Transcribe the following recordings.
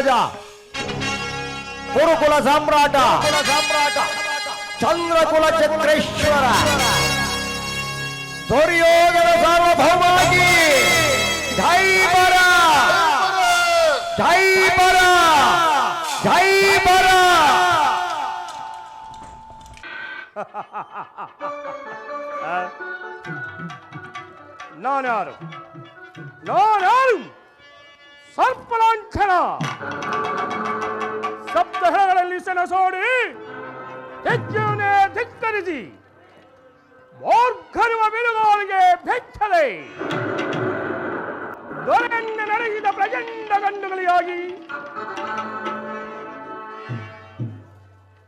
ರಾಜ ಕುರುಕುಲ ಸಾಮ್ರಾಟ ಚಂದ್ರಕುಲ ಚಕ್ರೇಶ್ವರ ದುರ್ಯೋಧನ ಸಾರ್ವಭೌಮಾಗಿ ಜೈ ಬರ ಜೈ ಬರ ಜೈ ಬರ. ನಾನ್ಯಾರು ಸರ್ಪಲಾಂಛನ ಸಪ್ತಹಗಳಲ್ಲಿ ಸೆಣಸೋಡಿ ಹೆಜ್ಜೆಯನ್ನೇ ಧಿಕ್ಕರಿಸಿ ಮೂರ್ಖರುವ ಬಿರುಗಾಳಿಗೆ ಬೆಚ್ಚದೆ ದೊರೆಯನ್ನು ನಡೆಸಿದ ಪ್ರಚಂಡ ಗಂಡುಗಳಿಗಾಗಿ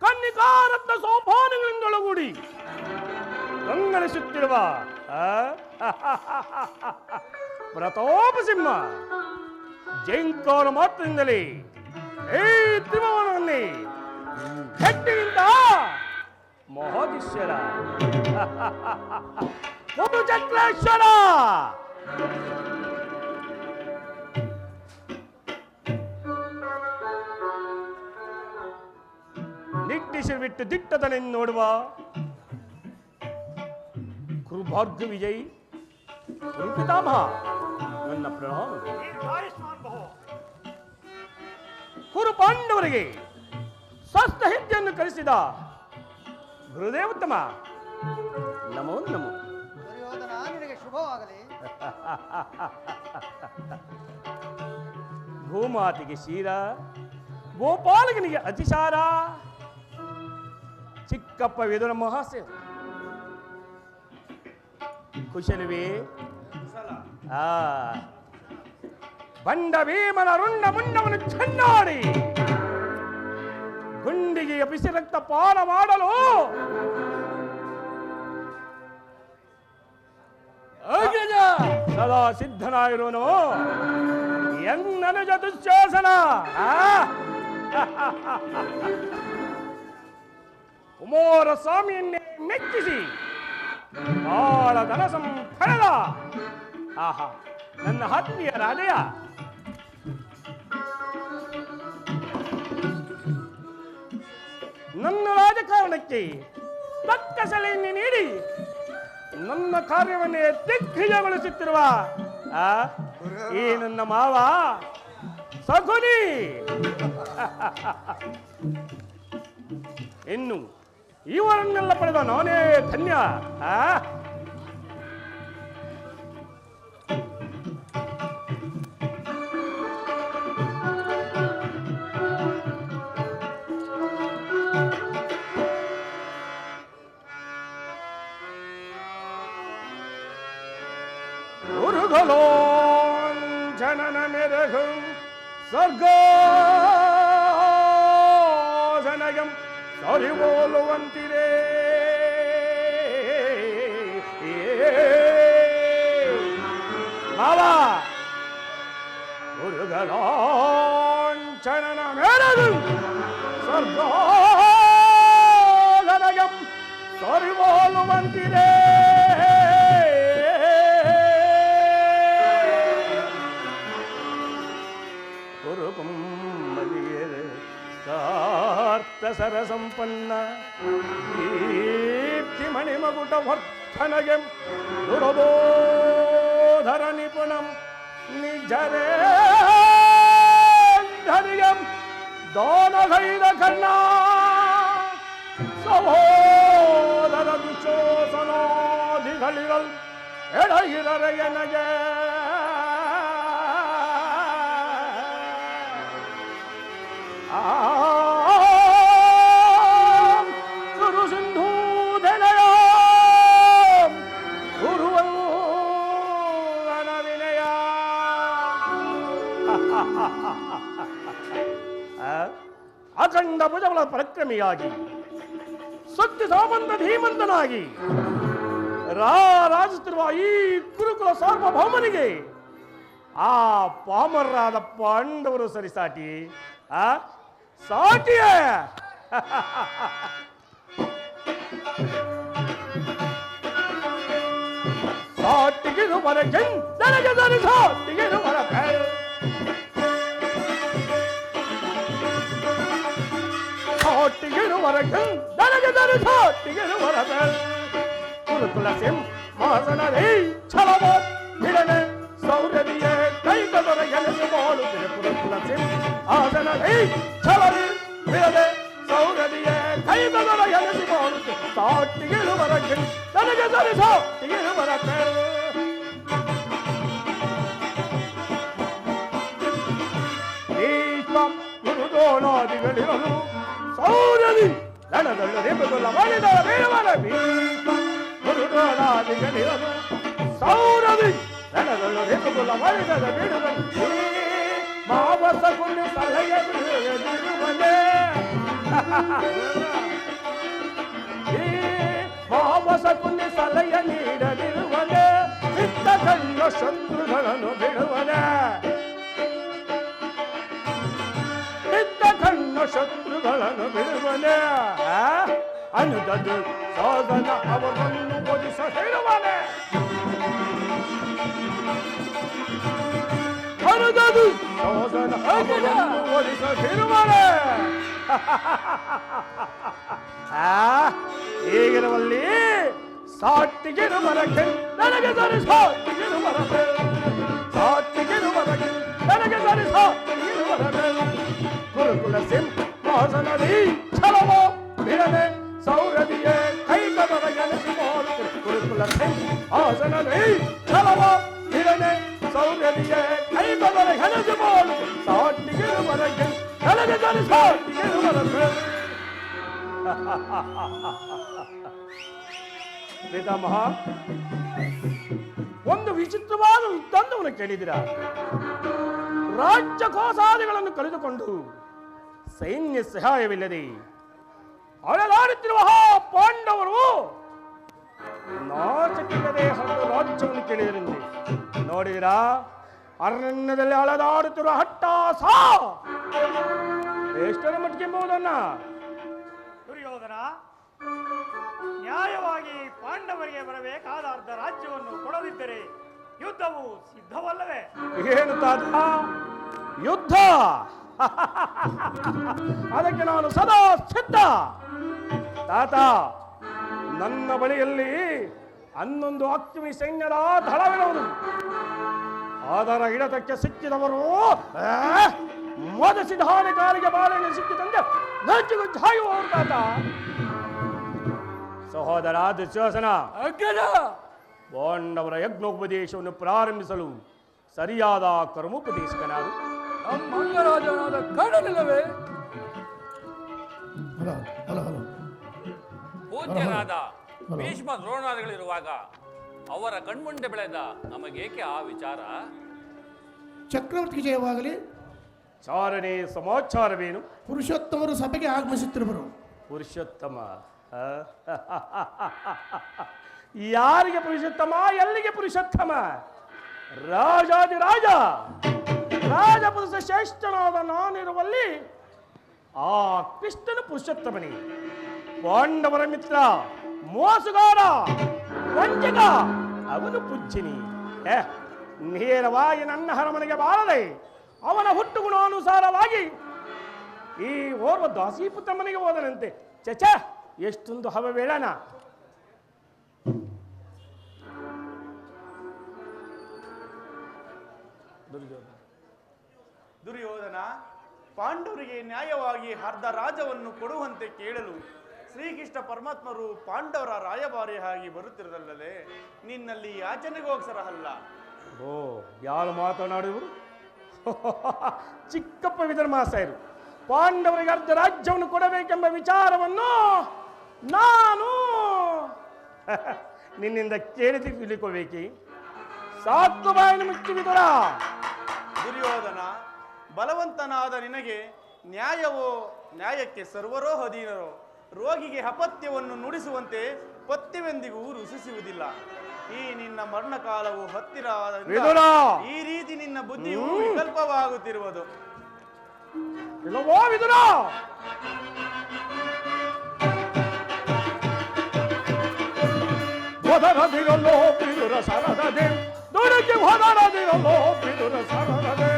ಕನ್ನಿಕಾರತ್ನ ಸೋಪಾನಗಳಿಂದೊಳಗೂಡಿ ಕಂಗಳಿಸುತ್ತಿರುವ ಪ್ರತಾಪ ಸಿಂಹ ಜೈಂಕಾರ ಮಾತ್ರದಿಂದಲೇ ಈ ತ್ರಿಭುವನವನ್ನೇ ಹೆಟ್ಟಿನಿಂದ ಮಹೋದೀಶ್ವರ ಚಕ್ರೇಶ್ವರ ನಿಟ್ಟಿಸಿ ಬಿಟ್ಟು ದಿಟ್ಟದನೆಂದು ನೋಡುವ ಕುರುಭಾರ್ಗ ವಿಜಯ್ ಕುರುಪಿತಾಮಹ ನನ್ನ ಪ್ರಣಾಮ. ಕುರು ಪಾಂಡವರಿಗೆ ಸ್ವಸ್ಥ ಹೆಜ್ಜೆಯನ್ನು ಕಲಿಸಿದ ಗುರುದೇವೋತ್ತಮ ನಮೋ ನಮೋ. ದುರ್ಯೋಧನ ನಿನಗೆ ಶುಭವಾಗಲಿ. ಗೋಮಾತೆಗೆ ಶೀರ, ಗೋಪಾಲಕನಿಗೆ ಅತಿಸಾರ, ಚಿಕ್ಕಪ್ಪ ವಿದುರ ಮಹಾಸೇವ ಕುಶಲವೇ? ಬಂಡ ಭೀಮನ ರುಂಡ ಮುಂಡವನ್ನು ಚೆನ್ನಾಡಿ ಗುಂಡಿಗೆ ಬಿಸಿ ರಕ್ತ ಪಾನ ಮಾಡಲು ಸದಾ ಸಿದ್ಧನಾಗಿರುವನು ಎನ್ನನುಜ ದುಶ್ಯಾಸನ. ಕುಮಾರ ಸ್ವಾಮಿಯನ್ನೇ ಮೆಚ್ಚಿಸಿ ಬಾಳ ಧನ ಸಂಫಲದ ಆಹಾ ನನ್ನ ಆತ್ಮೀಯ ರಾಜಯ ನನ್ನ ರಾಜಕಾರಣಕ್ಕೆ ತಕ್ಕ ಸಲಹೆಯನ್ನು ನೀಡಿ ನನ್ನ ಕಾರ್ಯವನ್ನೇ ದಿಗ್ವಿಜಯಗೊಳಿಸುತ್ತಿರುವ ಈ ನನ್ನ ಮಾವ ಸಗುನಿ ಇನ್ನು ಇವರನ್ನೆಲ್ಲ ಪಡೆದ ನಾನೇ ಧನ್ಯ. ಜನನ ಮೆರಗು ಸ್ವರ್ಗನಗಂ ಸರಿಬೋಲುವಂತಿರೇ ಮಾವ ಗುರುಗಳಾಂಚನನ ಮೆರಗು ಸ್ವರ್ಗನಗಂ ಸರಿಬೋಲುವಂತಿರೇ ಸರ ಸಂಪನ್ನ ದೀಪ್ತಿ ಮಣಿಮಗುಟ ವರ್ಧನಗೆ ದುರಬೋಧರ ನಿಪುಣಂ ನಿಜರೇ ಧನಿಗಂ ದಾನಗೈದ ಕರ್ಣ ಸಹೋದರ ದುಶೋಸನಾದಿಗಳಿರಲ್ ಎಡಗಿರರೆಯನಗೆ ಅಖಂಡ ಭುಜಬಲ ಪರಾಕ್ರಮಿಯಾಗಿ ಶಕ್ತಿ ಸಾಮಂತ ಧೀಮಂತನಾಗಿ ರಾಜಿಸುತ್ತಿರುವ ಈ ಕುರುಕುಲ ಸಾರ್ವಭೌಮನಿಗೆ ಆ ಪಾಮರರಾದ ಪಾಂಡವರು ಸರಿಸಾಟಿ ಸಾಟಿಯೇ ಸಾಟಿಗಿರುವರ ಜನಗೆ ಸಾಟಿಗಿರುವರ ಸಾಟಿಗಿರುವರೆಗೆ ನನಗೆ ದರು ಸಾಟಿಗಿರುವರೆಗೆ ಕುರುಕುಲ ಸಿಂಹಾಸನದಿ ಛಲವ ಬಿಡನೆ ಸೌರ್ಯದಿಯೇ ಕೈಗದರ ಎನಸು ಮಾಡುತ್ತಿದೆ ಕುರುಕುಲ ಸಿಂಹಾಸನದಿ ಛಲವಿ ಬಿಡನೆ ಸೌರದಿಯೇ ಕೈಗದರ ಎನಸು ಮಾಡುತ್ತಿದೆ ಸಾಟಿಗಿರುವರೆಗೆ ನನಗೆ ದರು ಸಾಟಿಗಿರುವರೆಗೆ ಗುರುದೋಣಾದಿಗಳಿರಲು ಸೌರದಿ ರಣದಳ್ಳ ರೇಪುಗೊಲ್ಲ ಮಾಡಿದ ಬೇಡವರ ಗುರುದೋಣಾದಿಗಳಿರಲು ಸೌರದಿ ರಣದಳ್ಳ ರೇಪುಗೊಲ್ಲ ಮಾಡಿದ ಬೇಡುವ ಮಾವಸ ಕೊಂಡು ಸಲಹೆ ಬಿಡುವನೆ ಮಾವಸ ಕೊಂಡು ಸಲಹೆ ನೀಡದಿರುವನೆ ಬಿದ್ದ ಕಣ್ಣ ಶತ್ರುಗಳನ್ನು ಬಿಡುವನೆ ಕಣ್ಣ ಶತ್ರುಗಳನ್ನು ಬಿಡುವನೆ ಅನುದದು ಸಾಧನ ಅವರನ್ನು ಒದಿಸ ಹೇಳುವನೆ ಅನುದದು ಸಾಧನ ಅವರನ್ನು ಒದಿಸ ಹೇಳುವನೆ ಈಗಿರುವಲ್ಲಿ ಸಾಟಿಗಿರುವರಕ್ಕೆ ನನಗೆ ಸರಿ ಸಾಟಿಗಿರುವರಕ್ಕೆ ಸಾಟಿಗಿರುವರಕ್ಕೆ ನನಗೆ ಸರಿ ಸಾಟಿಗಿರುವರಕ್ಕೆ ಗುರುಕುಲ ಸಿಂಹಾಸನದಿ ಛಲವ ಬಿಡನೆ ಸೌರದಿಯೇ ಕೈಗದರ ಎನಸು ಮಾಡುತ್ತಿದೆ ಗುರುಕುಲ ಸಿಂಹಾಸನದಿ ಛಲವ ಬಿಡನೆ ಸೌರದಿಯೇ ಕೈಗದರ ಎನಸು ಮಾಡುತ್ತಿದೆ ಸಾಟಿಗಿರುವರಕ್ಕೆ ನನಗೆ ಸರಿ ಸಾಟಿಗಿರುವರಕ್ಕೆ ಪಿತಾಮಹ ಒಂದು ವಿಚಿತ್ರವಾದ ವೃತ್ತಾಂತವನ್ನು ಕೇಳಿದಿರ ರಾಜ್ಯ ಕೋಸಾದಿಗಳನ್ನು ಕಳೆದುಕೊಂಡು ಸೈನ್ಯ ಸಹಾಯವಿಲ್ಲದೆ ಅಳಲಾಡುತ್ತಿರುವ ಪಾಂಡವರು ನಾಚಕ್ಕಿಲ್ಲದೆ ಹಲವು ರಾಜ್ಯವನ್ನು ಕೇಳಿದರೆಂದು ನೋಡಿದಿರಾ ಅರಣ್ಯದಲ್ಲಿ ಅಳದಾಡುತ್ತಿರುವ ಹಟ್ಟಾಸ ಎಷ್ಟರ ಮಟ್ಟಿಗೆ ಎಂಬುದನ್ನ ದುರ್ಯೋಧನ ನ್ಯಾಯವಾಗಿ ಪಾಂಡವರಿಗೆ ಬರಬೇಕಾದ ಅರ್ಧ ರಾಜ್ಯವನ್ನು ಕೊಡದಿದ್ದರೆ ಯುದ್ಧವು ಸಿದ್ಧವಲ್ಲವೇ? ಏನು ತಾತ ಯುದ್ಧ? ಅದಕ್ಕೆ ನಾನು ಸದಾ ಸಿದ್ಧ ತಾತ. ನನ್ನ ಬಳಿಯಲ್ಲಿ 11 ಅಕ್ಕಿಮಿ ಸೈನ್ಯದ ದಳವಿರುವುದು. ಅದರ ಹಿಡತಕ್ಕೆ ಸಿಕ್ಕಿದವರು ಮೋದಸಿಧಾನ ಕಾಲಿಗೆ ಬಾಳೆಣ್ಣೆ ಸಿಕ್ಕಿದಂತೆ ನಜ್ಜುಗುಜ್ಜು ಹಾಯುವವರು ತಾತ. ಸಹೋದರ ದುಶ್ಯಾಸನ, ಪಾಂಡವರ ಯಜ್ಞೋಪದೇಶವನ್ನು ಪ್ರಾರಂಭಿಸಲು ಸರಿಯಾದ ಕರ್ಮೋಪದೇಶಕನಾದ ಮಂಗರಾಜನಾದ ಕರ್ಣನಿಲ್ಲವೇ? ಪೂಜ್ಯನಾದ ಭೀಷ್ಮ ದ್ರೋಣಾದಿಗಳಿರುವಾಗ ಅವರ ಕಣ್ಮುಂದೆ ಬೆಳೆದ ನಮಗೇಕೆ ಆ ವಿಚಾರ? ಚಕ್ರವರ್ತಿ ಜಯವಾಗಲಿ. ಚಾರಣೆ ಸಮಾಚಾರವೇನು? ಪುರುಷೋತ್ತಮರು ಸಭೆಗೆ ಆಗಮಿಸುತ್ತಿರುವರು. ಪುರುಷೋತ್ತಮ? ಯಾರಿಗೆ ಪುರುಷೋತ್ತಮ? ಎಲ್ಲಿಗೆ ಪುರುಷೋತ್ತಮ? ರಾಜಾದಿರಾಜ ರಾಜಪುರುಷ ಶ್ರೇಷ್ಠನಾದ ನಾನಿರುವಲ್ಲಿ ಆ ಕೃಷ್ಣನ ಪುರುಷೋತ್ತಮನೇ. ಪಾಂಡವರ ಮಿತ್ರ, ಮೋಸಗಾರ, ವಂಚಕ ಅವನು ಪೂಜ್ಯನಿ. ನೇರವಾಗಿ ನನ್ನ ಅರಮನೆಗೆ ಬಾರದೆ ಅವನ ಹುಟ್ಟುಗುಣಾನುಸಾರವಾಗಿ ಈ ಓರ್ವ ದಾಸೀಪುತ್ರ ಮನೆಗೆ ಹೋದನಂತೆ. ಚಚ, ಎಷ್ಟೊಂದು ಹವವೇಳನ! ದುರ್ಯೋಧನ, ಪಾಂಡವರಿಗೆ ನ್ಯಾಯವಾಗಿ ಅರ್ಧ ರಾಜ್ಯವನ್ನು ಕೊಡುವಂತೆ ಕೇಳಲು ಶ್ರೀಕೃಷ್ಣ ಪರಮಾತ್ಮರು ಪಾಂಡವರ ರಾಯಭಾರಿಯಾಗಿ ಬರುತ್ತಿರದಲ್ಲದೆ ನಿನ್ನಲ್ಲಿ ಯಾಚನೆಗೋಸ್ಕರಲ್ಲ. ಓ, ಯಾರು ಮಾತನಾಡುವರು? ಚಿಕ್ಕಪ್ಪ ವಿಧರ್ಮಾಸಾಯರು ಪಾಂಡವರಿಗೆ ಅರ್ಧ ರಾಜ್ಯವನ್ನು ಕೊಡಬೇಕೆಂಬ ವಿಚಾರವನ್ನು ನಾನು ನಿನ್ನಿಂದ ಕೇಳಿ ತಿಳಿದುಕೊಳ್ಳಬೇಕೆ? ಸಾಕು ಬಾಯನ್ನು ಮುಚ್ಚಿ ವಿದುರ. ದುರ್ಯೋಧನ, ಬಲವಂತನಾದ ನಿನಗೆ ನ್ಯಾಯವೋ ನ್ಯಾಯಕ್ಕೆ ಸರ್ವರೋ ಅಧೀನರೋ. ರೋಗಿಗೆ ಅಪತ್ಯವನ್ನು ನುಡಿಸುವಂತೆ ಪಥ್ಯವೆಂದಿಗೂ ರುಚಿಸುವುದಿಲ್ಲ. ಈ ನಿನ್ನ ಮರಣಕಾಲವು ಹತ್ತಿರ ಈ ರೀತಿ ನಿನ್ನ ಬುದ್ಧಿಯು ವಿಕಲ್ಪವಾಗುತ್ತಿರುವುದು. ಇಲ್ಲವೋ ವಿದುರ? ಹೊದರದಿರಲ್ಲೋ ವಿದುರ ಸರದದೆ, ದುಡುಕಿ ಹೊದರದಿರಲ್ಲೋ ವಿದುರ ಸರದದೆ.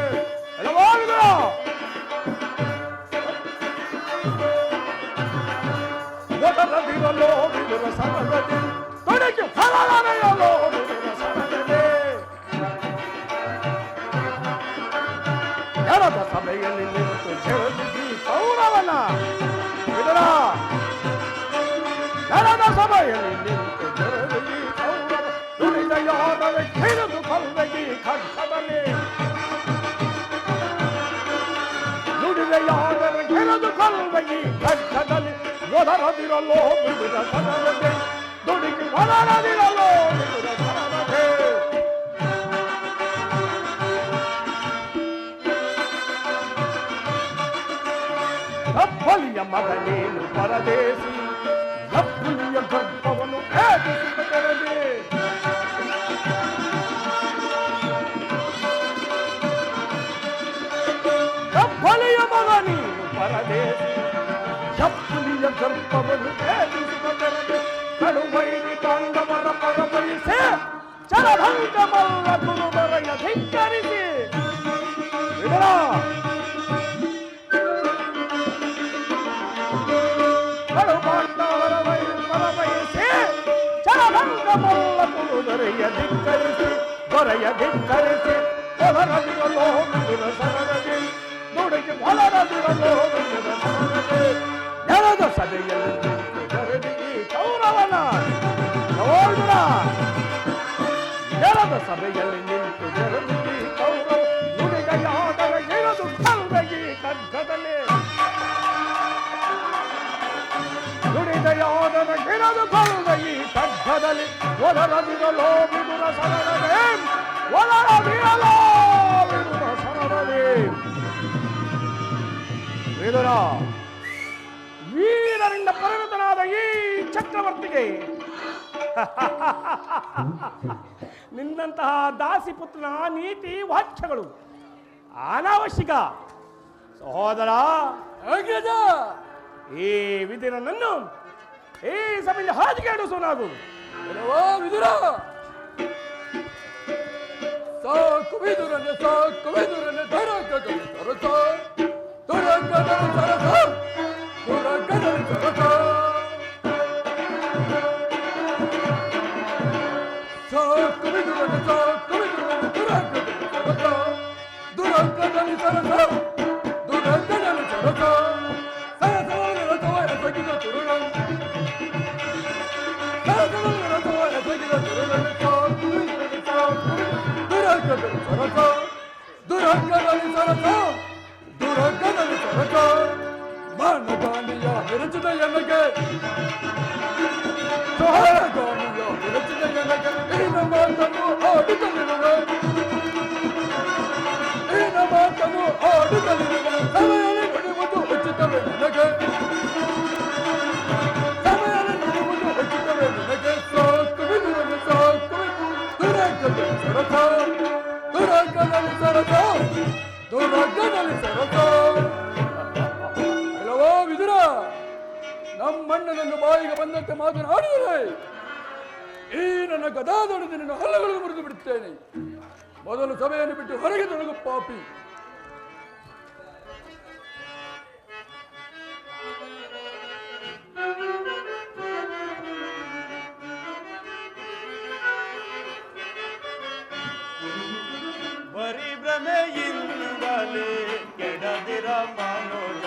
ಇಲ್ಲವೋ ವಿದುರ? ಹೊರದಿರಲೋ ವಿದುರ ಸರದದೆ ತೊಡಗಿ ಹೊರದರೆಯಲೋ ವಿದುರ ಸರದದೆ ನೆಲದ ಸಭೆಯಲ್ಲಿ ನಿಂತು ಛೇದಿಸಿ ಕೌರವನ ವಿದುರ ನೆಲದ ಸಭೆಯಲ್ಲಿ ನಿಂತು ಛೇದಿಸಿ ಕೌರವ ನುಡಿದ ಯಾದವ ಹಿಡಿದು ಕಲ್ವೆಗಿ ಖಡ್ಗದಲ್ಲಿ ನುಡಿದ ಯಾದವ ಹಿಡಿದು ಕಲ್ವೆಗಿ ಖಡ್ಗದಲ್ಲಿ ಒದರದಿರಲೋ ವಿದುರ ಸರದದೆ ದುಡುಕಿ ಒದರದಿರಲೋ ವಿದುರ ಸರದದೆ ಕಪ್ಪಲಿಯ ಮಗನೇನು ಪರದೇಶಿ ಕಪ್ಪಲಿಯ ಗರ್ಭವನ್ನು ಭೇದಿಸುತ್ತದೆ ಕಪ್ಪಲಿಯ ಮಗನೇನು ಪರದೇಶಿ ಕಪ್ಪಲಿಯ ಗರ್ಭವನ್ನು ಭೇದಿಸುತ್ತದೆ ಕಡುವೈರಿ ಪಾಂಡವರ ಪರಬಯಿಸಿ ಚರಭಂಗ ಮಲ್ಲ ಗುರುವರಯ ಧಿಕ್ಕರಿಸಿ ವಿದುರ ದೊರೆಯ ಧಿಕ್ಕರಿಸಿ ಹೊರದಿರಲೋ ವಿದುರ ಸರದದೆ ನುಡಿಗೆ ಹೊರದಿರಲೋ ವಿದುರ ಸರದದೆ ನೆಲದ ಸಭೆಯಲ್ಲಿ ನಿಂತು ಜರದಿಗಿ ಕೌರವನ ನೋಡುರ ನೆಲದ ಸಭೆಯಲ್ಲಿ ನಿಂತು ಜರದಿಗಿ ಕೌರವ ನುಡಿಗ ಯಾದವ ಇರದು ಕಲ್ವೆಗಿ ಖಡ್ಗದಲ್ಲಿ ನುಡಿದ ಯಾದವ ಇರದು ಕಲ್ವೆಗಿ ಖಡ್ಗದಲ್ಲಿ ಒದರದಿರಲೋ ವಿದುರ ಸರದದೆ ಒದರದಿರಲೋ ವಿದುರ ಸರದದೆ ವಿದುರ ವೀರರಿಂದ ಪರಿಣತನಾದ ಈ ಚಕ್ರವರ್ತಿಗೆ ನಿನ್ನಂತಹ ದಾಸಿಪುತ್ರನ ನೀತಿ ವಾಕ್ಯಗಳು ಅನಾವಶ್ಯಕ ಸಹೋದರ ಅಗ್ರಜ ಈ ವಿಧಿರನನ್ನು ಈ ಸಭೆಯಲ್ಲಿ ಹಾದಿಗೆಡಿಸು ನಾವು ಎಲ್ಲವೋ ವಿದುರ ಸಾಕು ವಿದುರನೆ ಧರಕದಲ್ಲಿ ಸರಸ ದುರಕದಲ್ಲಿ ಸರಸ ದುರಕದಲ್ಲಿ ಸರಸ ಸಾಕು ವಿದುರನೆ ದುರಕದಲ್ಲಿ ಸರಸ ದುರಕದಲ್ಲಿ ಸರಸ ದುರಕದಲ್ಲಿ ಸರಸ ಸರಸವಾಗಿ ರಥವ ಎಸಗಿದ ತುರುಳ ಸರಸವಾಗಿ ರಥವ ಎಸಗಿದ ತುರುಳ ದುರಕದಲ್ಲಿ ಸರಸ ದುರಕದಲ್ಲಿ ಸರಸ ದುರಕದಲ್ಲಿ ಸರಸ ಮಾನಗಾಮಿಯ ವಿರಚಿತ ಎನಗೆ ಸಹಗಾಮಿಯ ವಿರಚಿತ ಎನಗೆ ಈನ ಮಾತನ್ನು ಆಡುತ್ತಲಿರುವೆ ಈನ ಮಾತನ್ನು ಆಡುತ್ತಲಿರುವೆ ಸಮಯಲ್ಲಿ ನುಡಿಯುವುದು ಉಚಿತವೇ ನನಗೆ ಸಮಯಲ್ಲಿ ನುಡಿಯುವುದು ಉಚಿತವೇ ನನಗೆ ಸಾಕು ವಿದುರನೆ ಸಾಕು ದುರಕದಲ್ಲಿ ಸರಸ ದುರಕದಲ್ಲಿ ಸರಸ ದುರಕದಲ್ಲಿ ಸರಸ ಎಲ್ಲವೋ ವಿದುರ ನಮ್ಮಣ್ಣನನ್ನು ಬಾಯಿಗೆ ಬಂದಂತೆ ಮಾತನಾಡಿದರೆ ಈ ನನ್ನ ಗದಾದೊಡೆದು ನಿನ್ನ ಹಲ್ಲಗಳನ್ನು ಮುರಿದು ಬಿಡುತ್ತೇನೆ. ಮೊದಲು ಸಭೆಯನ್ನು ಬಿಟ್ಟು ಹೊರಗೆ ತೊಡಗು ಪಾಪಿ. ಬರಿ ಭ್ರಮೆಯಿಂದಲೇ ಕೆಡದಿರ ಮನೋಜ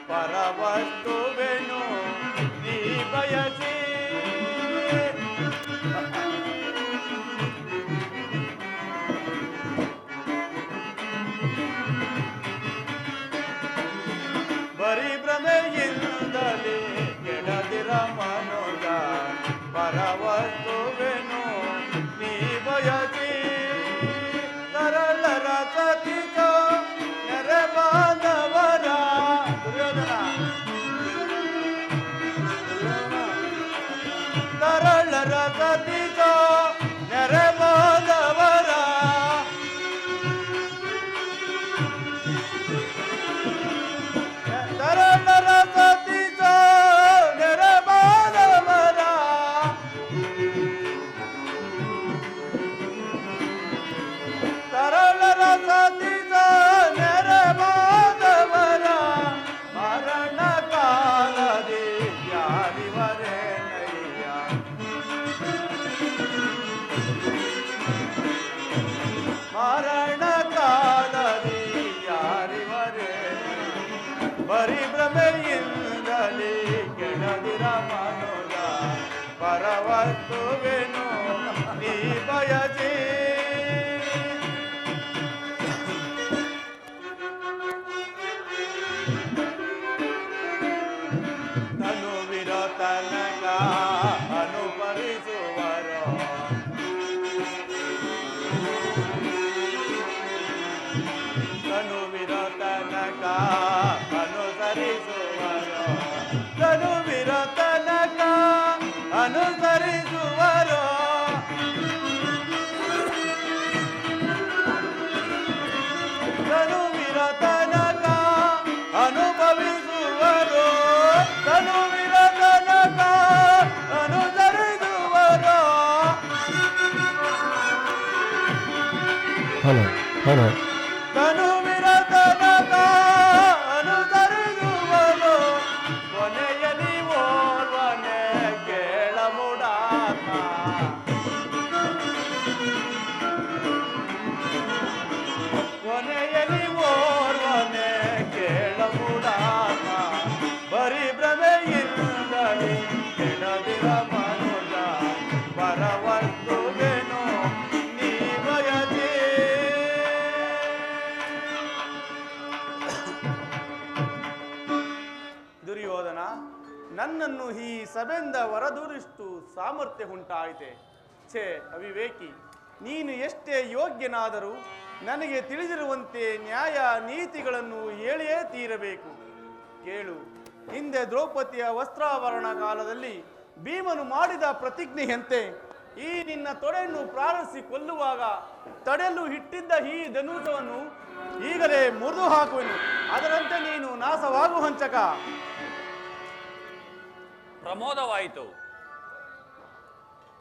ಪರವಸ್ತುವೆನು ನೀ ಬಯಸಿ ಬರಿ ಭ್ರಮೆಯಿಂದಲೇ ಕೆಡದಿರ ಮನೋಜ ಪರವಸ್ತುವೆನು ನೀ ಬಯಸಿ ಸರಳರ ಸತಿತ ನೆರೆ ಬಾಂಧವರ ದುರ್ಯೋಧನ ಮನೋಜ ಪರವಸ್ತುವೆನು ನೀ ಬಯಸಿ ತನುವಿರತನಕ ಅನುಭವಿಸುವರು ತನುವಿರತನಕ ಅನುಸರಿಸುವರು ತನುವಿರತನಕ ಅನುಸರಿಸುವರು ತನುವಿರತನಕ ಅನುಭವಿಸುವರು ತನುವಿರತನಕ ಅನುಸರಿಸುವರು ತನುವಿರತನಕ ಅನುಸರಿಸುವರು ಕೊನೆಯಲ್ಲಿ ಓರ್ವನೆ ಕೇಳಮುಡಾತ್ಮ ಕೊನೆಯಲ್ಲಿ ಓರ್ವನೆ ಕೇಳಮುಡಾತ್ಮ ಬರೀ ಭ್ರಮೆಯಿಂದಲೇ ಕೆಡದಿರ ಮನುಜ ಪರವಸ್ತುವೆನು ನೀ ಬಯಸಿ ದುರ್ಯೋಧನ ನನ್ನನ್ನು ಈ ಸಭೆಯಿಂದ ಹೊರದೂರಿಷ್ಟು ಸಾಮರ್ಥ್ಯ ಉಂಟಾಯಿತೆ. ಛೇ ಅವಿವೇಕಿ, ನೀನು ಎಷ್ಟೇ ಯೋಗ್ಯನಾದರೂ ನನಗೆ ತಿಳಿದಿರುವಂತೆ ನ್ಯಾಯ ನೀತಿಗಳನ್ನು ಹೇಳಿಯೇ ತೀರಬೇಕು. ಕೇಳು, ಹಿಂದೆ ದ್ರೌಪದಿಯ ವಸ್ತ್ರಾಭರಣ ಕಾಲದಲ್ಲಿ ಭೀಮನು ಮಾಡಿದ ಪ್ರತಿಜ್ಞೆಯಂತೆ ಈ ನಿನ್ನ ತೊಡೆಯನ್ನು ಪ್ರಾರಂಭಿಸಿ ಕೊಲ್ಲುವಾಗ ತಡೆಯಲು ಇಟ್ಟಿದ್ದ ಈ ಧನುಷವನ್ನು ಈಗಲೇ ಮುರಿದು ಹಾಕುವೆನು. ಅದರಂತೆ ನೀನು ನಾಶವಾಗು ಹಂಚಕ. ಪ್ರಮೋದವಾಯಿತು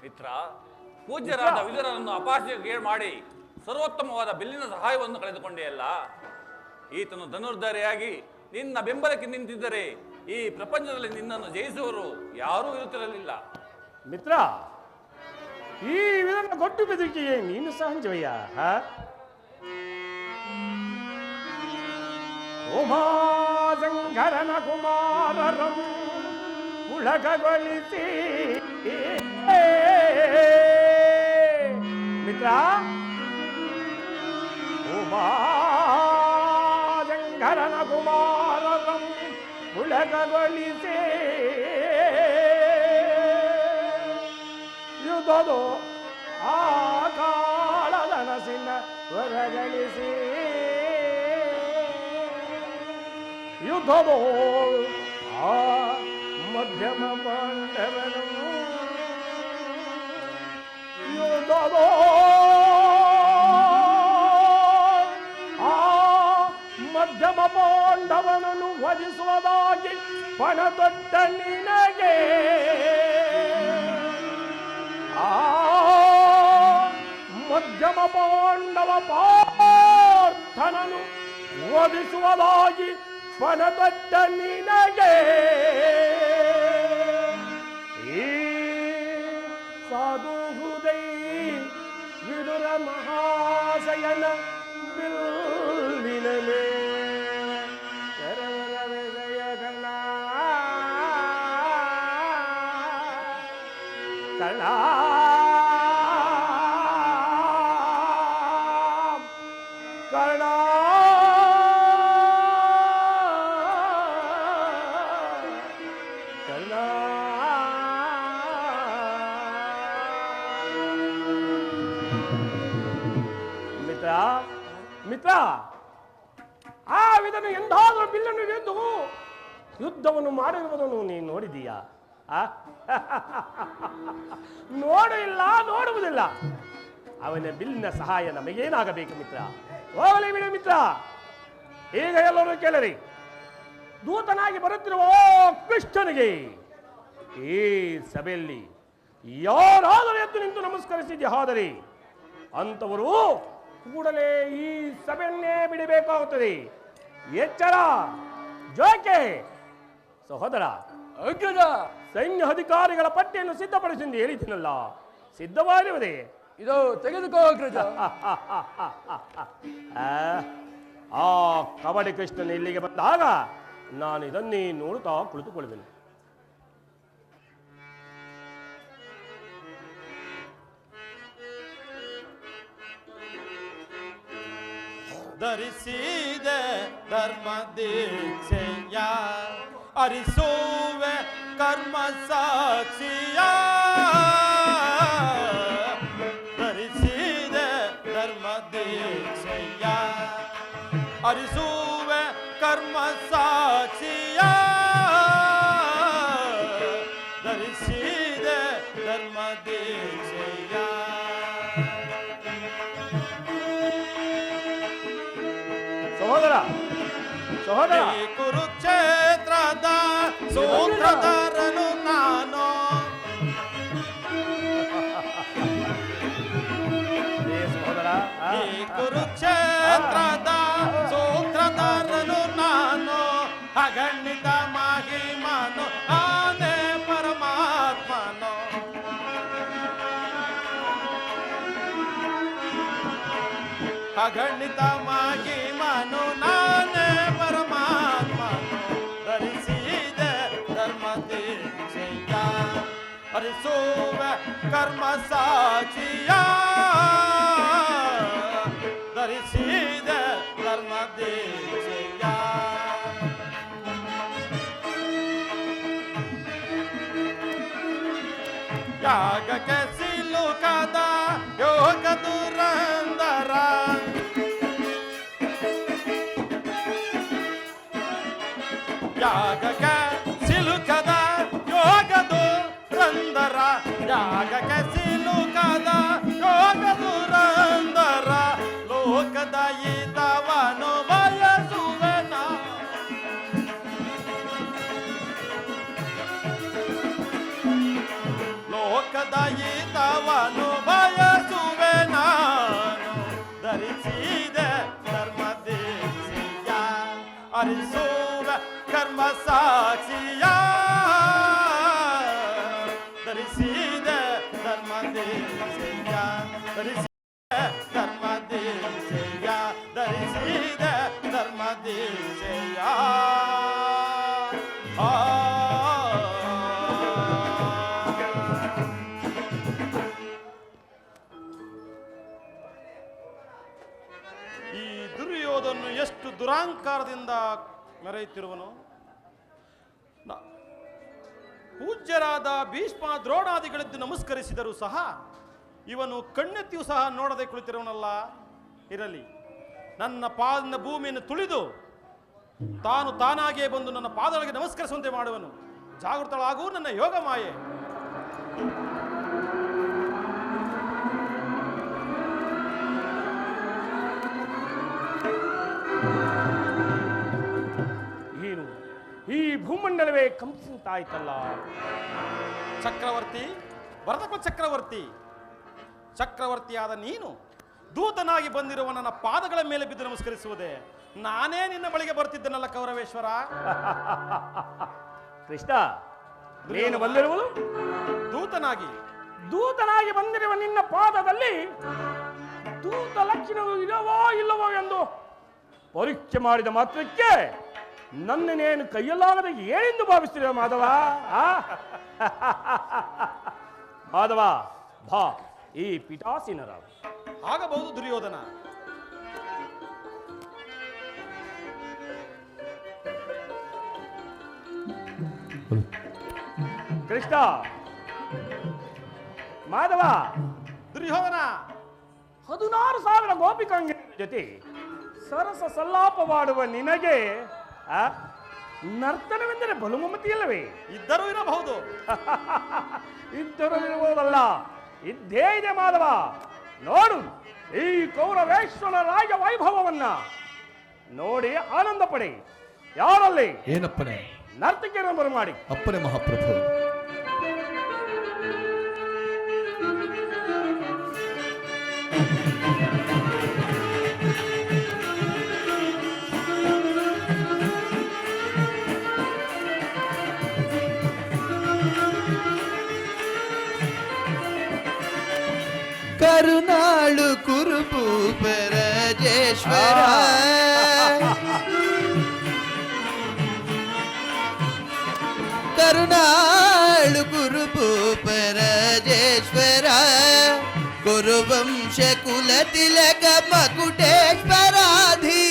ಮಿತ್ರ. ಪೂಜ್ಯರಾದ ವಿದುರರನ್ನು ಅಪಹಾಸ್ಯಕ್ಕೆ ಮಾಡಿ ಸರ್ವೋತ್ತಮವಾದ ಬಿಲ್ಲಿನ ಸಹಾಯವನ್ನು ಕಳೆದುಕೊಂಡೆಯಲ್ಲ. ಈತನು ಧನುರ್ಧಾರಿಯಾಗಿ ನಿನ್ನ ಬೆಂಬಲಕ್ಕೆ ನಿಂತಿದ್ದರೆ ಈ ಪ್ರಪಂಚದಲ್ಲಿ ನಿನ್ನನ್ನು ಜಯಿಸುವರು ಯಾರೂ ಇರುತ್ತಿರಲಿಲ್ಲ. ಮಿತ್ರ, ಈ ವಿಧನ ಕೊಟ್ಟು ಬೆದರಿಕೆಯೇ ನೀನು ಸಹಜವಯ್ಯ. ಉಮಾಶಂಕರನ ಕುಮಾರರಂ ಉಳಕಗೊಳಿಸಿ ಮಿತ್ರ, ಉಮಾಶಂಕರನ ಕುಮಾರರಂ ಉಳಕಗೊಳಿಸಿ ಯುದ್ಧದು ಆ ಕಾಳದನಸಿನ ಹೊರಗಳಿಸಿ ಯುದ್ಧದು ಆ ಮಧ್ಯಮ ಪಾಂಡವನು ಯುದ್ಧದು ಆ ಮಧ್ಯಮ ಪಾಂಡವನನ್ನು ವಧಿಸುವುದಾಗಿ ಪಣತೊಟ್ಟ ನಿನಗೆ ಆ ಮಧ್ಯಮ ಪಾಂಡವ ಪಾರ್ಥನನು ವಧಿಸುವುದಾಗಿ ಪಣತೊಟ್ಟ ನಿನಗೆ ಈ ಸಾಧು ಹೃದಯ ವಿದುರ ಮಹಾಶಯನ ಬಿಲ್ಲಿನ ಕಣ ಕರ್ಣ ಕರ್ಣ ಮಿತ್ರ ಮಿತ್ರ, ಆ ವಿಧನು ಎಂದಾದರೂ ಬಿಲ್ಲನ್ನು ಗೆದ್ದು ಯುದ್ಧವನ್ನು ಮಾಡಿರುವುದನ್ನು ನೀನು ನೋಡಿದೀಯಾ? ನೋಡು ಇಲ್ಲ, ನೋಡುವುದಿಲ್ಲ. ಅವನ ಬಿಲ್ಲಿನ ಸಹಾಯ ನಮಗೇನಾಗಬೇಕು ಮಿತ್ರ? ಹೋಗಲಿ ಬಿಡು ಮಿತ್ರ. ಈಗ ಎಲ್ಲರೂ ಕೇಳರಿ, ದೂತನಾಗಿ ಬರುತ್ತಿರುವ ಕೃಷ್ಣನಿಗೆ ಈ ಸಭೆಯಲ್ಲಿ ಯಾರಾದರೂ ಎದ್ದು ನಿಂತು ನಮಸ್ಕರಿಸಿದ್ಯ ಆದರೆ ಅಂತವರು ಕೂಡಲೇ ಈ ಸಭೆಯನ್ನೇ ಬಿಡಬೇಕಾಗುತ್ತದೆ. ಎಚ್ಚರ ಜೋಕೆ. ಸಹೋದರ ಅಗ್ರಜ, ಸೈನ್ಯ ಅಧಿಕಾರಿಗಳ ಪಟ್ಟಿಯನ್ನು ಸಿದ್ಧಪಡಿಸಿಂದು ಹೇಳಿದ್ದೀನಲ್ಲ, ಸಿದ್ಧವಾಗಿರುವುದೇ? ಇದು ತೆಗೆದುಕೋ ಅಗ್ರಜ. ಆ ಕಬಡ್ಡಿ ಕೃಷ್ಣನ ಇಲ್ಲಿಗೆ ಬಂದಾಗ ನಾನು ಇದನ್ನೇ ನೋಡುತ್ತಾ ಕುಳಿತುಕೊಳ್ಳುವೆನು. ಧರಿಸಿದೆ ಧರ್ಮ ದೀಕ್ಷೆಯ ಅರಿಸುವೆ ಕರ್ಮ ಸಾಕ್ಷಿಯ ಧರಿಸಿದೆ ಧರ್ಮ ದೀಕ್ಷೆಯ ಅರಿಸುವೆ ಕರ್ಮ ಸಾಕ್ಷಿಯ ಧರಿಸಿದೆ ಧರ್ಮ ದೀಕ್ಷೆಯ ಸಹೋದರ ಸಹೋದರ ಈ ಕುರುಕ್ಷೇತ್ರದ ಸೂತ್ರಧಾರನು ನಾನು ಸಹೋದರ ಈ ಕುರುಕ್ಷೇತ್ರದ ಸೂತ್ರಧಾರನು ನಾನು ಅಗಣಿತ ಮಹಿಮನು ಆನೆ ಪರಮಾತ್ಮನು ಅಗಣಿತ ಮಹಿಮನು ನಾನೇ ಪರಮಾತ್ಮನು ಧರಿಸಿದೆ ಧರ್ಮ ದೀಕ್ಷೆಯ ಹರಿಸುವ ಕರ್ಮ ಸಾಕ್ಷಿಯ ಧರಿಸಿದೆ ಧರ್ಮ ದೀಕ್ಷೆಯ ಯಾಗಕ್ಕೆ ಸಿಲುಕದ ಯೋಗ ದುರಂದರ ಯಾಗಕ್ಕೆ ಸಿಲುಕದ ಯೋಗ ದುರಂದರ ಯಾಗಕ್ಕೆ ಸಿಲುಕದ ಯೋಗ ದುರಂದರ ಲೋಕದ ಈತವನು ಬಯಸುವೆನ ಲೋಕದ ಈತವನು ಬಯಸುವೆ ನಾನು ಧರಿಸಿದೆ ಧರ್ಮ ದೀಕ್ಷೆಯ ಅರಿಸುವ ಕರ್ಮ ಸಾಕ್ಷಿಯ ಧರಿಸಿದೆ ಧರ್ಮ ದೀಕ್ಷೆಯ ಧರಿಸಿದೆ ಧರ್ಮ ದೀಕ್ಷೆಯ ಧರಿಸಿದೆ ಧರ್ಮ ದೀಕ್ಷೆಯ ಈ ದುರ್ಯೋಧನು ಎಷ್ಟು ದುರಾಂಕಾರದಿಂದ ಮೆರೆಯುತ್ತಿರುವನು. ಪೂಜ್ಯರಾದ ಭೀಷ್ಮ ದ್ರೋಣಾದಿಗಳಿದ್ದು ನಮಸ್ಕರಿಸಿದರೂ ಸಹ ಇವನು ಕಣ್ಣೆತ್ತಿಯೂ ಸಹ ನೋಡದೆ ಕುಳಿತಿರುವನಲ್ಲ. ಇರಲಿ, ನನ್ನ ಪಾದ ಭೂಮಿಯನ್ನು ತುಳಿದು ತಾನು ತಾನಾಗಿಯೇ ಬಂದು ನನ್ನ ಪಾದಗಳಿಗೆ ನಮಸ್ಕರಿಸುವಂತೆ ಮಾಡುವನು. ಜಾಗೃತಳಾಗೂ ನನ್ನ ಯೋಗ ಮಾಯೆ. ಏನು ಈ ಭೂಮಂಡಲವೇ ಕಂಪಿಸುತ್ತಾಯ್ತಲ್ಲ. ಚಕ್ರವರ್ತಿ, ಭರತಕುಲ ಚಕ್ರವರ್ತಿ, ಚಕ್ರವರ್ತಿಯಾದ ನೀನು ದೂತನಾಗಿ ಬಂದಿರುವ ನನ್ನ ಪಾದಗಳ ಮೇಲೆ ಬಿದ್ದು ನಮಸ್ಕರಿಸುವುದೇ? ನಾನೇ ನಿನ್ನ ಬಳಿಗೆ ಬರ್ತಿದ್ದನಲ್ಲ ಕೌರವೇಶ್ವರ. ಕೃಷ್ಣ, ನೀನು ಬಂದಿರುವುದು ದೂತನಾಗಿ ದೂತನಾಗಿ ಬಂದಿರುವ ನಿನ್ನ ಪಾದದಲ್ಲಿ ದೂತ ಲಕ್ಷಣಗಳು ಇಲ್ಲವೋ ಇಲ್ಲವೋ ಎಂದು ಪರೀಕ್ಷೆ ಮಾಡಿದ ಮಾತ್ರಕ್ಕೆ ನನ್ನನ್ನೇನು ಕೈಯಲ್ಲಾಗದೆ ಏನೆಂದು ಭಾವಿಸ್ತೀರ ಮಾಧವ? ಮಾಧವ, ಬಾ, ಈ ಪಿಟಾಸೀನರ ಆಗಬಹುದು ದುರ್ಯೋಧನ. ಕೃಷ್ಣ, ಮಾಧವ, ದುರ್ಯೋಧನ 16,000 ಗೋಪಿಕಾಂಗಿನ ಜೊತೆ ಸರಸ ಸಲ್ಲಾಪವಾಡುವ ನಿನಗೆ ನರ್ತನವೆಂದರೆ ಬಲುಮಮತಿಯಲ್ಲವೇ? ಇದ್ದರೂ ಇರಬಹುದು. ಇದ್ದರೂ ಇರುವುದಲ್ಲ, ಇದ್ದೇ ಇದೆ ಮಾಧವ. ನೋಡು, ಈ ಕೌರವೇಶ್ವರ ರಾಜ ವೈಭವವನ್ನ ನೋಡಿ ಆನಂದ ಪಡಿ. ಯಾರಲ್ಲಿ ಏನಪ್ಪನೇ? ನರ್ತಕಿಯರನ್ನು ಬರಮಾಡಿ. ಅಪ್ಪನೇ ಮಹಾಪ್ರಭು. ಕರುನಾಳು ಕುರುಭೂಪರಾಜೇಶ್ವರ ಕರುನಾಳು ಕುರುಭೂಪರಾಜೇಶ್ವರ ಗುರುವಂಶ ಕುಲ ತಿಲಕ ಮಕುಟೇಶ್ವರಾಧೀ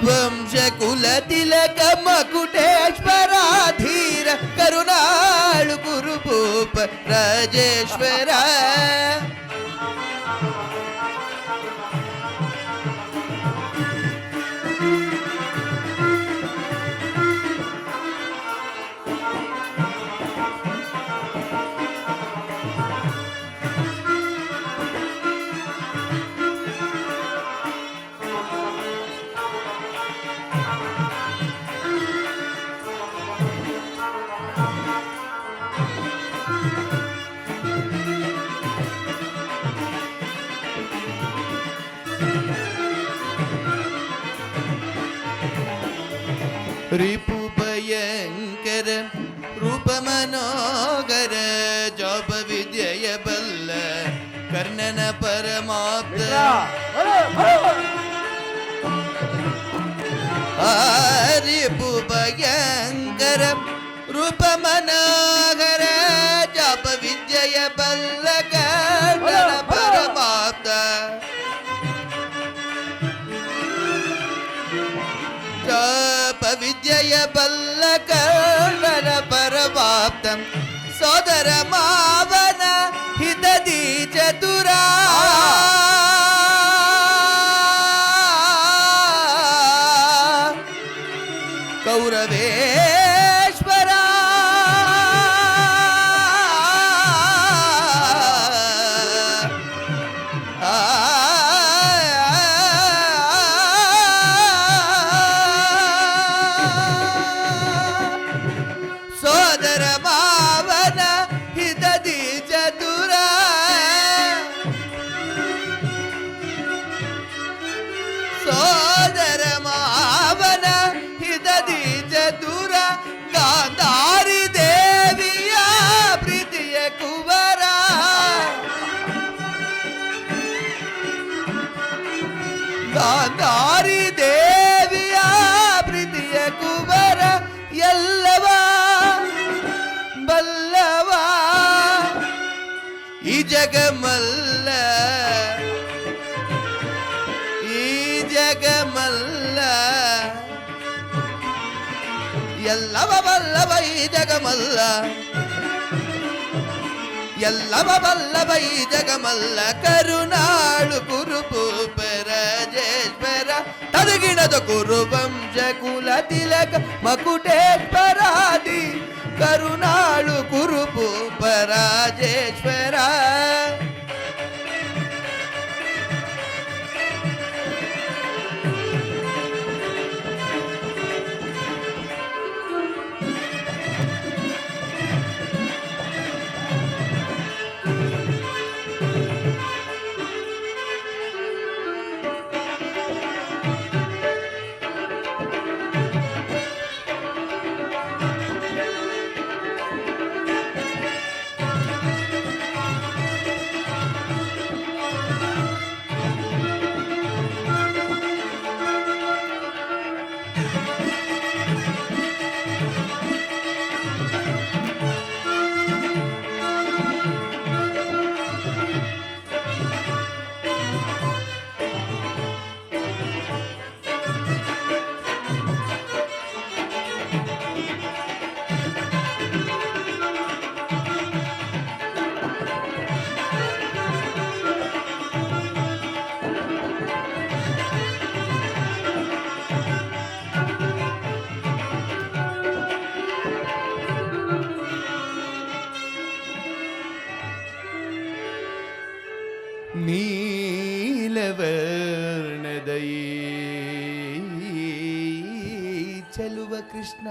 ವಂಶಕುಲ ತಿಲಕ ಮಕುಟೇಶ್ವರ ಧೀರ ಕರುಣಾಳು ಗುರುಭೂಪ ರಾಜೇಶ್ವರ रिपु भयंकर रूप मनोगर जॉब विद्यय बल्ल कर्णन परमाप्त रिपु भयंकर रूप मनोगर जॉब विद्यय बल्ल कर्णन परमाप्त विद्यय बल्ल कर्णन परमाप्तं सोदर मावन हितदी चतुरा कौरवेश्वरा ಸೋದರ ಮಾವನ ಹಿತದಿ ಚತುರ ಸೋದರ ಮಾವನ ಹಿತದಿ ಚತುರ ಗಾಂಧಾರಿ ದೇವಿಯ ಪ್ರೀತಿಯ ಕುವರ ಗಾಂಧಾರಿ ದೇವಿಯ ಪ್ರೀತಿಯ ಕುವರ ಎಲ್ಲವ ಬಲ್ಲವ ಈ ಜಗಮಲ್ಲ ಈ ಜಗಮಲ್ಲ ಎಲ್ಲವ ಬಲ್ಲವ ಈ ಜಗಮಲ್ಲ ಎಲ್ಲವ ಬಲ್ಲವ ಈ ಜಗಮಲ್ಲ ಕರುಣಾಳು ಕುರುಭೂಪ ರಾಜೇಶ್ವರ ತದಗಿಣದ ಕುರು ವಂಶ ಕುಲ ತಿಲಕ ಮಕುಟೇಶ್ವರಾದಿ ಕರುಣಾಳು ಕುರುಭೂಪ ರಾಜೇಶ್ವರ ನೀಲವರ್ಣದೈ ಚಲುವ ಕೃಷ್ಣ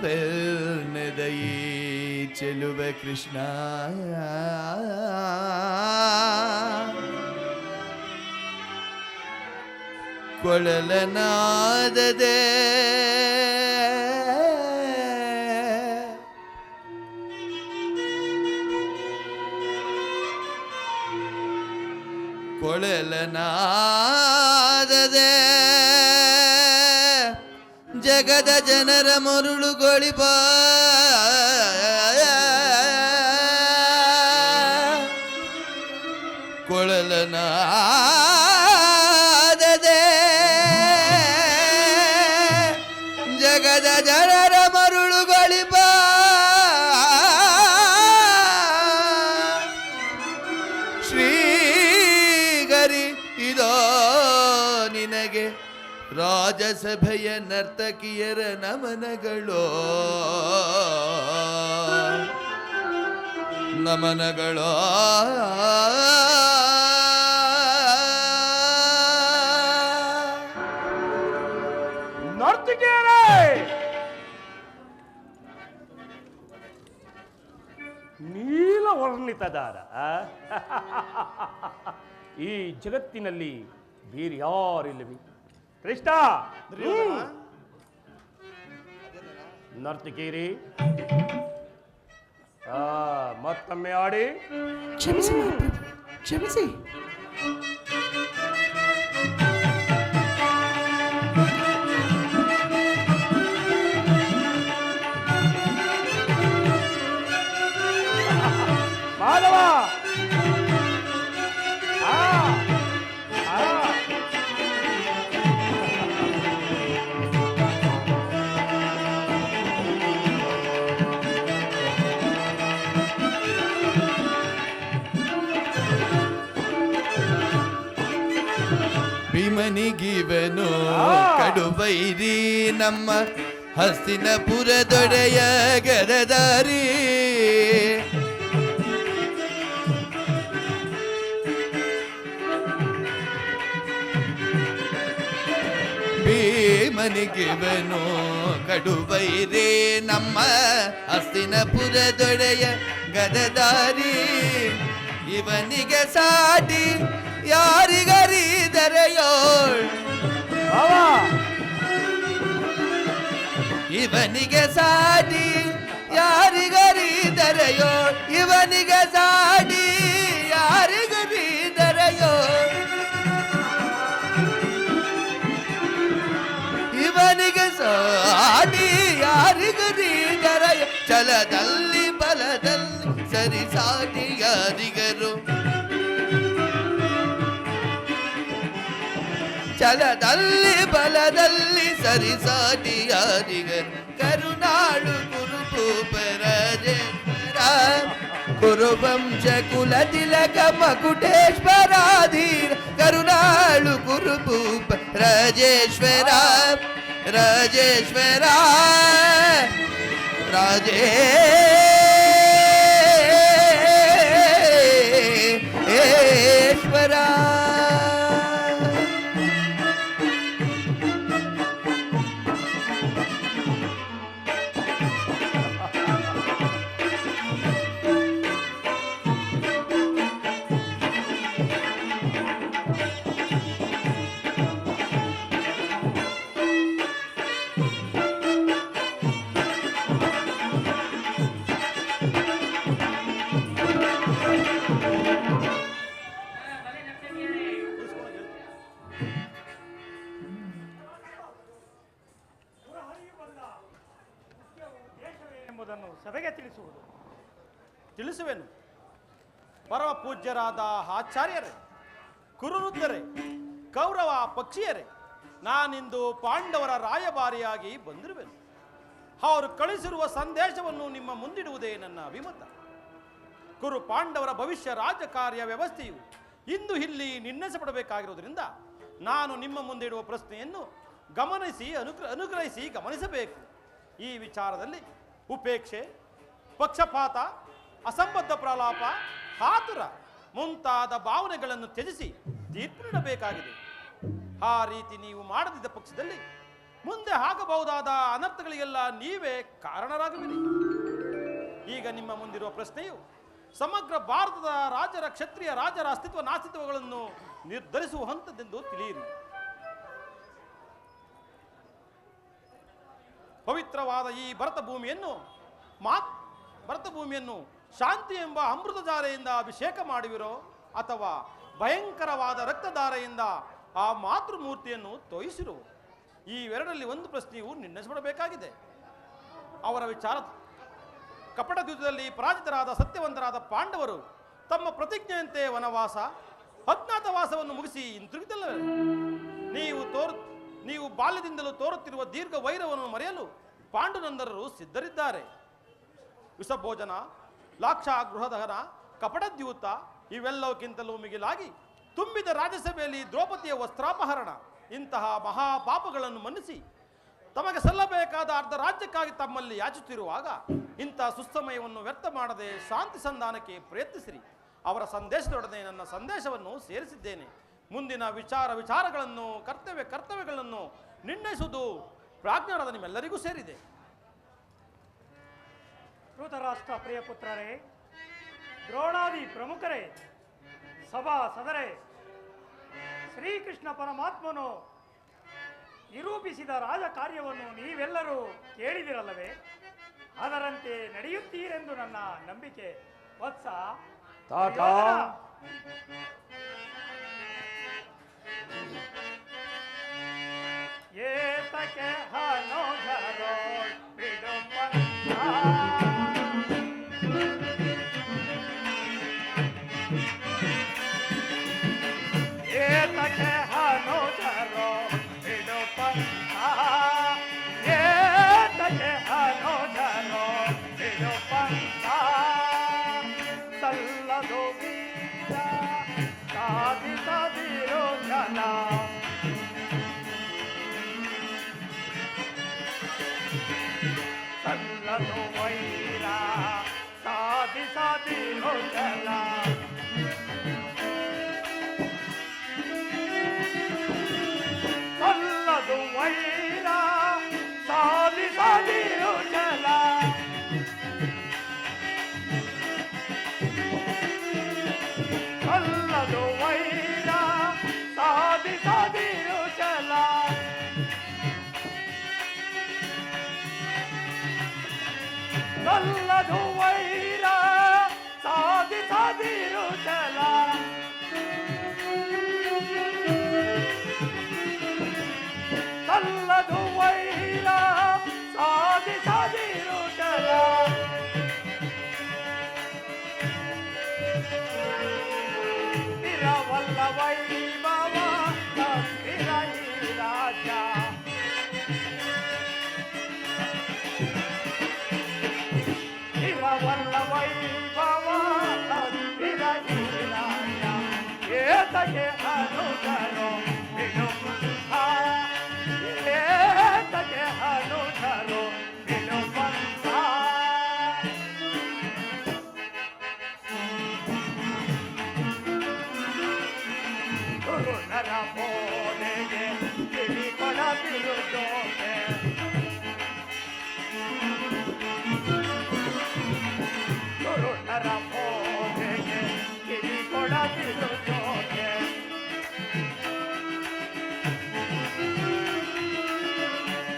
ನೀಲವರ್ಣದೈ ಚಲುವ ಕೃಷ್ಣ ಕೊಳಲನಾದದೆ ಕೊಳಲನಾದದೆ ಜಗದ ಜನರ ಮರುಳುಗೊಳಿಪ ಕೊಳಲ ನಾದದೆ ಜಗದ ಜನರ ಮರುಳುಗಳಿಪ ಶ್ರೀಗರಿ ಇದೋ ನಿನಗೆ ರಾಜಸಭೆಯ ನರ್ತಕಿಯರ ನಮನಗಳು ನಮನಗಳು ನರ್ತಿಕೆಯರೇ, ನೀಲವರ್ಣಿತದಾರ ಈ ಜಗತ್ತಿನಲ್ಲಿ ಬೇರೆ ಯಾರಿಲ್ಲವಿ ಕೃಷ್ಣ. ನರ್ತಿಕೇರಿ ಮತ್ತೊಮ್ಮೆ ಆಡಿ. ಕ್ಷಮಿಸಿ ಕ್ಷಮಿಸಿ. ಮಾಧವ ಭೀಮನಿಗಿವನು ಕಡುಬೈರಿ ನಮ್ಮ ಹಸ್ತಿನಪುರದೊಡೆಯ ಗದದಾರಿ ಭೀಮನಿಗಿವನು ಕಡುಬೈರಿ ನಮ್ಮ ಹಸ್ತಿನಪುರದೊಡೆಯ ಗದದಾರಿ ಇವನಿಗೆ ಸಾಟಿ ಯಾರಿಗರಿದರೆಯೋಳ್ ಇವನಿಗೆ ಸಾಟಿ ಯಾರಿಗರಿದರೆಯೋಳ್ ಇವನಿಗೆ ಸಾಟಿ ಯಾರಿಗರಿದರೆಯೋಳ್ ಇವನಿಗೆ ಸಾಟಿ ಯಾರಿಗರಿದರೆಯೋ ಛಲದಲ್ಲಿ ಬಲದಲ್ಲಿ ಸರಿ ಸಾಟಿ ಯಾರಿಗರು ಛಲದಲ್ಲಿ ಬಲದಲ್ಲಿ ಸರಿಸಾಟಿ ಯಾರಿಗರು ಕರುನಾಡು ಕುರುಭೂಪರಾಜೇಶ್ವರ ಕುರುವಂಶ ಕುಲ ತಿಲಕ ಮಕುಟೇಶ್ವರಾಧೀರ ಕರುನಾಡು ಕುರುಭೂಪ ರಾಜೇಶ್ವರ ರಾಜೇಶ್ವರ ರಾಜೇಶ್ವರ. ಎಂಬುದನ್ನು ಸಭೆಗೆ ತಿಳಿಸುವುದು. ತಿಳಿಸುವೆನು. ಪರಮ ಪೂಜ್ಯರಾದ ಆಚಾರ್ಯರೇ, ಕುರುವೃದ್ಧರೇ, ಕೌರವ ಪಕ್ಷಿಯರೇ, ನಾನಿಂದು ಪಾಂಡವರ ರಾಯಭಾರಿಯಾಗಿ ಬಂದಿರುವೆನು. ಅವರು ಕಳಿಸಿರುವ ಸಂದೇಶವನ್ನು ನಿಮ್ಮ ಮುಂದಿಡುವುದೇ ನನ್ನ ಅಭಿಮತ. ಕುರು ಪಾಂಡವರ ಭವಿಷ್ಯ ರಾಜಕಾರ್ಯ ವ್ಯವಸ್ಥೆಯು ಇಂದು ಇಲ್ಲಿ ನಿರ್ಣಯಿಸಪಡಬೇಕಾಗಿರುವುದರಿಂದ ನಾನು ನಿಮ್ಮ ಮುಂದಿಡುವ ಪ್ರಶ್ನೆಯನ್ನು ಗಮನಿಸಿ ಅನುಗ್ರಹಿಸಿ ಗಮನಿಸಬೇಕು. ಈ ವಿಚಾರದಲ್ಲಿ ಉಪೇಕ್ಷೆ, ಪಕ್ಷಪಾತ, ಅಸಂಬದ್ಧ ಪ್ರಲಾಪ, ಆತುರ ಮುಂತಾದ ಭಾವನೆಗಳನ್ನು ತ್ಯಜಿಸಿ ತೀರ್ಪು ನೀಡಬೇಕಾಗಿದೆ. ಆ ರೀತಿ ನೀವು ಮಾಡದಿದ್ದ ಪಕ್ಷದಲ್ಲಿ ಮುಂದೆ ಆಗಬಹುದಾದ ಅನರ್ಥಗಳಿಗೆಲ್ಲ ನೀವೇ ಕಾರಣರಾಗುವಿರಿ. ಈಗ ನಿಮ್ಮ ಮುಂದಿರುವ ಪ್ರಶ್ನೆಯು ಸಮಗ್ರ ಭಾರತದ ರಾಜರ ಕ್ಷತ್ರಿಯ ರಾಜರ ಅಸ್ತಿತ್ವ ನಾಸ್ತಿತ್ವಗಳನ್ನು ನಿರ್ಧರಿಸುವಂಥದ್ದೆಂದು ತಿಳಿಯಿರಿ. ಪವಿತ್ರವಾದ ಈ ಭರತ ಭೂಮಿಯನ್ನು ಶಾಂತಿ ಎಂಬ ಅಮೃತಧಾರೆಯಿಂದ ಅಭಿಷೇಕ ಮಾಡುವಿರೋ ಅಥವಾ ಭಯಂಕರವಾದ ರಕ್ತಧಾರೆಯಿಂದ ಆ ಮಾತೃಮೂರ್ತಿಯನ್ನು ತೋಯಿಸಿರು. ಈ ಎರಡರಲ್ಲಿ ಒಂದು ಪ್ರಶ್ನೆಯು ನಿರ್ಣಯಿಸಬೇಕಾಗಿದೆ. ಅವರ ವಿಚಾರ ಕಪಟ ಯುದ್ಧದಲ್ಲಿ ಪರಾಜಿತರಾದ ಸತ್ಯವಂತರಾದ ಪಾಂಡವರು ತಮ್ಮ ಪ್ರತಿಜ್ಞೆಯಂತೆ ವನವಾಸ, ಅಜ್ಞಾತವಾಸವನ್ನು ಮುಗಿಸಿ ಹಿಂತಿರುಗಿದಲ್ಲವೇ? ನೀವು ಬಾಲ್ಯದಿಂದಲೂ ತೋರುತ್ತಿರುವ ದೀರ್ಘ ವೈರವನ್ನು ಮರೆಯಲು ಪಾಂಡುನಂದರರು ಸಿದ್ಧರಿದ್ದಾರೆ. ವಿಷಭೋಜನ, ಲಾಕ್ಷಾಗೃಹದಹನ, ಕಪಟದ್ಯೂತ ಇವೆಲ್ಲವಕ್ಕಿಂತಲೂ ಮಿಗಿಲಾಗಿ ತುಂಬಿದ ರಾಜ್ಯಸಭೆಯಲ್ಲಿ ದ್ರೌಪದಿಯ ವಸ್ತ್ರಾಪಹರಣ ಇಂತಹ ಮಹಾಪಾಪಗಳನ್ನು ಮನ್ನಿಸಿ ತಮಗೆ ಸಲ್ಲಬೇಕಾದ ಅರ್ಧ ರಾಜ್ಯಕ್ಕಾಗಿ ತಮ್ಮಲ್ಲಿ ಯಾಚುತ್ತಿರುವಾಗ ಇಂಥ ಸುಸಮಯವನ್ನು ವ್ಯರ್ಥ ಮಾಡದೆ ಶಾಂತಿ ಸಂಧಾನಕ್ಕೆ ಪ್ರಯತ್ನಿಸಿರಿ. ಅವರ ಸಂದೇಶದೊಡನೆ ನನ್ನ ಸಂದೇಶವನ್ನು ಸೇರಿಸಿದ್ದೇನೆ. ಮುಂದಿನ ವಿಚಾರಗಳನ್ನು ಕರ್ತವ್ಯಗಳನ್ನು ನಿರ್ಣಯಿಸುವುದು ಪ್ರಾಜ್ಞರಾದ ನಿಮ್ಮೆಲ್ಲರಿಗೂ ಸೇರಿದೆ. ಧೃತರಾಷ್ಟ್ರ ಪ್ರಿಯ ಪುತ್ರರೇ, ದ್ರೋಣಾದಿ ಪ್ರಮುಖರೇ, ಸಭಾ ಸದರೇ, ಶ್ರೀಕೃಷ್ಣ ಪರಮಾತ್ಮನು ನಿರೂಪಿಸಿದ ರಾಜಕಾರ್ಯವನ್ನು ನೀವೆಲ್ಲರೂ ಕೇಳಿದಿರಲ್ಲವೇ? ಅದರಂತೆ ನಡೆಯುತ್ತೀರೆಂದು ನನ್ನ ನಂಬಿಕೆ. ವತ್ಸ ತಾತ. ಏತಕ್ಕೆ ಹನೋಧರೋ ಬಿಡು ಪಂಥ. ಏತಕ್ಕೆ ಹನೋಧರೋ ಬಿಡು ಪಂಥ. ಏತಕ್ಕೆ ಹನೋಧರೋ ಬಿಡು ಪಂಥ. ಸಲ್ಲದು ವೀರ ಸಾಧಿಸದಿರೋ ಜನ. ಸಲ್ಲದು ವೈರ ಸಾಧಿಸದಿರೋ ಜನ. ಸಲ್ಲದು ವೈರ ಸಾಧಿಸದಿರೋ ಜನ. ಸಲ್ಲದು ವೈರ ಸಾಧಿಸದಿರೋ ಜನ. ಸಲ್ಲದು ವೈರ ಸಾಧಿಸದಿರು ಚಲ. ಸಲ್ಲದು ವೈರ ಸಾಧಿಸದಿರು ಚಲ. ಸ್ಥಿರವಲ್ಲ ವೈಭವ ಸ್ಥಿರ ಈ ರಾಜ್ಯ. ಸ್ಥಿರವಲ್ಲ ವೈಭವ ಸ್ಥಿರ ಈ ರಾಜ್ಯ. ಏತಕ್ಕೆ ಅನುಧರೋ ಬಿಡು ಪಂಥ. ಏತಕ್ಕೆ ಅನುಧರೋ ಬಿಡು ಪಂಥ. ಗುರುನರ ಬೋಧೆಗೆ ಕಿವಿ ಕೊಡದಿರು ಜೋತೆ. ಗುರುನರ ಬೋಧೆಗೆ ಕಿವಿ ಕೊಡದಿರು ಜೋತೆ.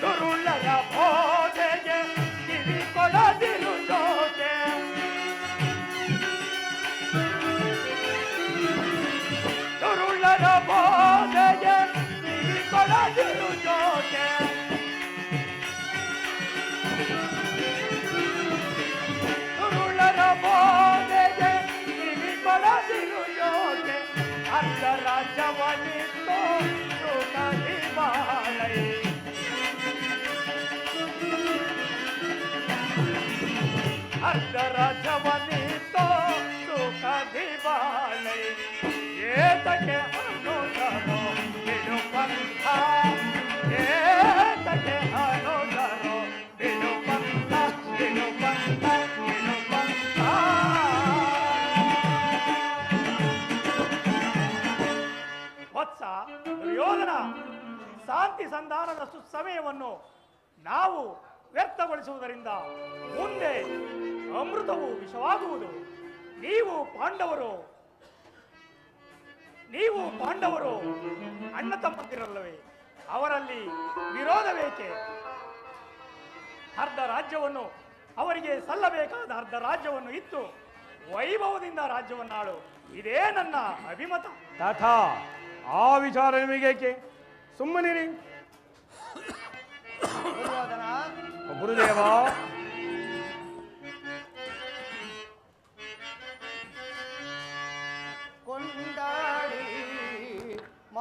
ಗುರುನರ ಬೋಧೆಗೆ ಕಿವಿ ಕೊಡದಿರು ಜೋತೆ. ಗುರುಳರ ಬೋಧೆಗೆ ಕಿವಿ ಕೊಡದಿರು ಜೋತೆ. ಗುರುಳರ ಬೋಧೆಗೆ ಕಿವಿ ಕೊಡದಿರು ಜೋತೆ. ಅರ್ಧ ರಾಜ್ಯವನ್ನಿತ್ತು ಸುಖದಿ ಬಾಳೈ. ಅರ್ಧ ರಾಜ್ಯವನ್ನಿತ್ತು ಸುಖದಿ ಬಾಳೈ. ಏತಕ್ಕೆ ಅನುಧರೋ ಬಿಡು ಪಂಥ. ಏತಕ್ಕೆ ಅನುಧರೋ ಬಿಡು ಪಂಥ. ಬಿಡು ಪಂಥ. ಬಿಡು ಪಂಥ. ವತ್ಸ ದುರ್ಯೋಧನ, ಶಾಂತಿ ಸಂಧಾನದ ಸುಸಮಯವನ್ನು ನಾವು ವ್ಯರ್ಥಗೊಳಿಸುವುದರಿಂದ ಮುಂದೆ ಅಮೃತವು ವಿಷವಾಗುವುದು. ನೀವು ಪಾಂಡವರು ಅಣ್ಣ ತಮ್ಮಂದಿರಲ್ಲವೇ? ಅವರಲ್ಲಿ ವಿರೋಧವೇಕೆ? ಅರ್ಧ ರಾಜ್ಯವನ್ನು ಅವರಿಗೆ ಸಲ್ಲಬೇಕಾದ ಅರ್ಧ ರಾಜ್ಯವನ್ನು ಇತ್ತು ವೈಭವದಿಂದ ರಾಜ್ಯವನ್ನಾಳು. ಇದೇ ನನ್ನ ಅಭಿಮತ. ತಾತ, ಆ ವಿಚಾರ ನಿಮಗೇಕೆ? ಸುಮ್ಮನಿರಿ. ದುರ್ಯೋಧನ, ಗುರುದೇವ, ಕೊಂಡಾಡಿ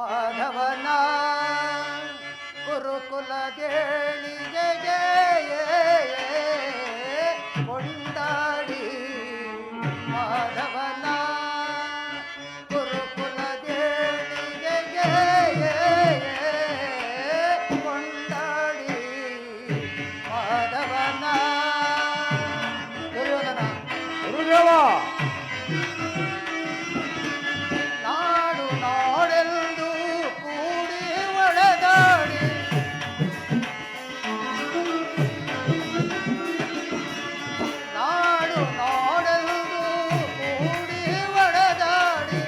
ಮಾಧವನ ಗುರುಕುಲ ಗೇಳಿಗೆಗೆ ಕೊಂಡಾಡಿ ಮಾಧವನ ಗುರುಕುಲ ಗೇಳಿಗೆಗೆ ಕೊಂಡಾಡಿ ಮಾಧವನ ದುರ್ಯೋಧನ ಗುರುದೇವ ನಾಡು ನಾಡೆಂದು ಕೂಡಿ ಒಡೆದಾಡಿ ನಾಡು ನಾಡೆಂದು ಕೂಡಿ ಒಡೆದಾಡಿ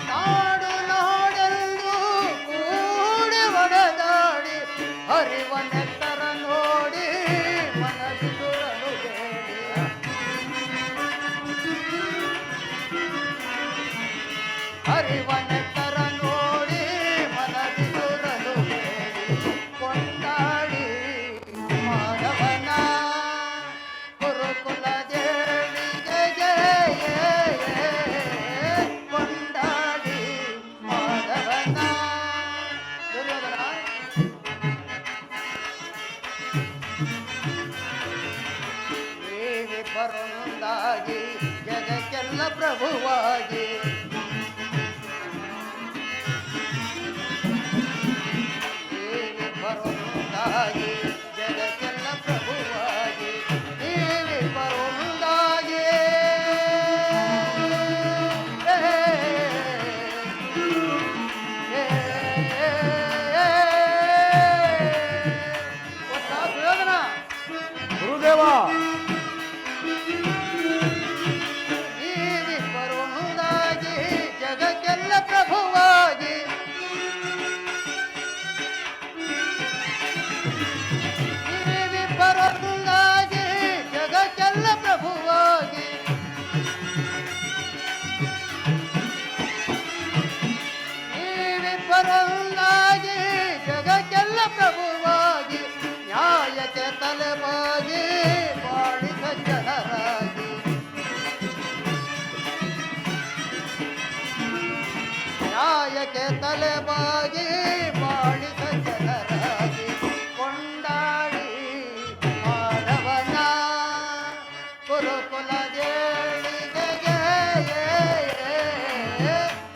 ನಾಡು ನಾಡೆಂದು ಕೂಡಿ ಒಡೆದಾಡಿ ಹರಿವ ನೆತ್ತರ ನೋಡಿ ಮನಸ್ಸುರಲು ಬೇಡಿ ಹರಿವ ನೆತ್ತರ ನೋಡಿ ಮನಸ್ಸುರಲು ಬೇಡಿ ಕೊಂಡಾಡಿ ಮಾಧವನ ಗುರುಕುಲ ದೇಳಿಗೆಗೆ ಕೊಂಡಾಡಿ ಮಾಧವನ ದುರ್ಯೋಧನ ನೀವಿ ಬರುಂದಾಗಿ ಜಗಕ್ಕೆಲ್ಲ ಪ್ರಭುವಾಗಿ ನೀವಿ ಬರುಂದಾಗಿ ಜಗಕ್ಕೆಲ್ಲ ಪ್ರಭುವಾಗಿ ನೀವಿ ಬರುಂದಾಗಿ ದುರ್ಯೋಧನ ಗುರುದೇವ ನೀವಿ ಬರುವುದಾಗಿ ಜಗಕ್ಕೆಲ್ಲ ಪ್ರಭುವಾಗಿ ನೀವಿ ಬರುವುದಾಗಿ ಜಗಕ್ಕೆಲ್ಲ ಪ್ರಭುವಾಗಿ ನೀವಿ ಬರುವುದಾಗಿ ಜಗಕ್ಕೆಲ್ಲ ಪ್ರಭುವಾಗಿ ನ್ಯಾಯಕ್ಕೆ ತಲೆಬಾಗಿ ಬಾಳಿ ಸಜ್ಜನರಾಗಿ ನ್ಯಾಯಕ್ಕೆ ತಲೆಬಾಗಿ ಬಾಳಿ ಸಜ್ಜನರಾಗಿ ಕೊಂಡಾಡಿ ಮಾಧವನ ಗುರುಕುಲ ದೇಳಿಗೆಗೆ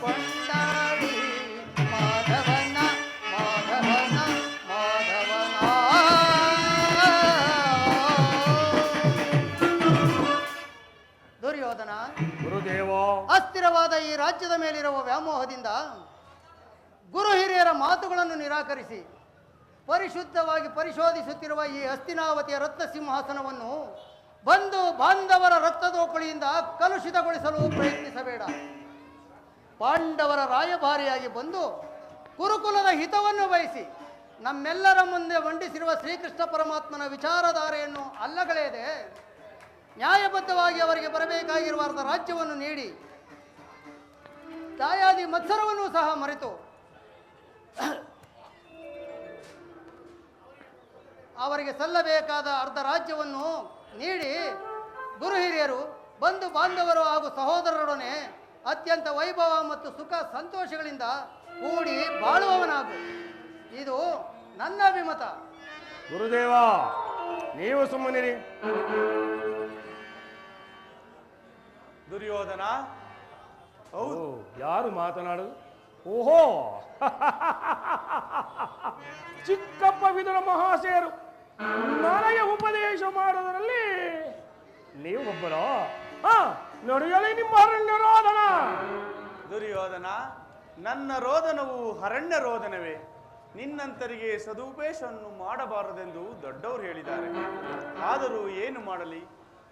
ಕೊಂಡಾಡಿ ಮಾಧವನ ಮಾಧವನ ಮಾಧವನ ದುರ್ಯೋಧನ ಗುರುದೇವ ಅಸ್ಥಿರವಾದ ಈ ರಾಜ್ಯದ ಮೇಲಿರುವ ವ್ಯಾಮೋಹದಿಂದ ಗುರು ಹಿರಿಯರ ಮಾತುಗಳನ್ನು ನಿರಾಕರಿಸಿ ಪರಿಶುದ್ಧವಾಗಿ ಪರಿಶೋಧಿಸುತ್ತಿರುವ ಈ ಹಸ್ತಿನಾವತಿಯ ರತ್ನ ಸಿಂಹಾಸನವನ್ನು ಬಂಧು ಬಾಂಧವರ ರಕ್ತದೋಕುಳಿಯಿಂದ ಕಲುಷಿತಗೊಳಿಸಲು ಪ್ರಯತ್ನಿಸಬೇಡ. ಪಾಂಡವರ ರಾಯಭಾರಿಯಾಗಿ ಬಂದು ಕುರುಕುಲದ ಹಿತವನ್ನು ಬಯಸಿ ನಮ್ಮೆಲ್ಲರ ಮುಂದೆ ಮಂಡಿಸಿರುವ ಶ್ರೀಕೃಷ್ಣ ಪರಮಾತ್ಮನ ವಿಚಾರಧಾರೆಯನ್ನು ಅಲ್ಲಗಳೆಯದೆ ನ್ಯಾಯಬದ್ಧವಾಗಿ ಅವರಿಗೆ ಬರಬೇಕಾಗಿರುವ ಅರ್ಧ ರಾಜ್ಯವನ್ನು ನೀಡಿ ದಾಯಾದಿ ಮತ್ಸರವನ್ನು ಸಹ ಮರೆತು ಅವರಿಗೆ ಸಲ್ಲಬೇಕಾದ ಅರ್ಧ ರಾಜ್ಯವನ್ನು ನೀಡಿ ಗುರು ಹಿರಿಯರು ಬಂಧು ಬಾಂಧವರು ಹಾಗೂ ಸಹೋದರರೊಡನೆ ಅತ್ಯಂತ ವೈಭವ ಮತ್ತು ಸುಖ ಸಂತೋಷಗಳಿಂದ ಕೂಡಿ ಬಾಳುವವನಾಗು. ಇದು ನನ್ನ ಅಭಿಮತ. ಗುರುದೇವ ನೀವು ಸುಮ್ಮನಿರಿ. ದುರ್ಯೋಧನ ಓ, ಯಾರು ಮಾತನಾಡುದು? ಓಹೋ ಚಿಕ್ಕಪ್ಪ ವಿದುರ ಮಹಾಶಯರು ನನಗೆ ಉಪದೇಶ ಮಾಡೋದರಲ್ಲಿ ನೀವು ಒಬ್ಬರೋ? ನಡೆಯಲಿ ನಿಮ್ಮ ಅರಣ್ಯ ರೋದನ. ದುರ್ಯೋಧನ, ನನ್ನ ರೋದನವು ಅರಣ್ಯ ರೋದನವೇ. ನಿನ್ನಂತರಿಗೆ ಸದುಪದೇಶವನ್ನು ಮಾಡಬಾರದೆಂದು ದೊಡ್ಡವರು ಹೇಳಿದ್ದಾರೆ. ಆದರೂ ಏನು ಮಾಡಲಿ,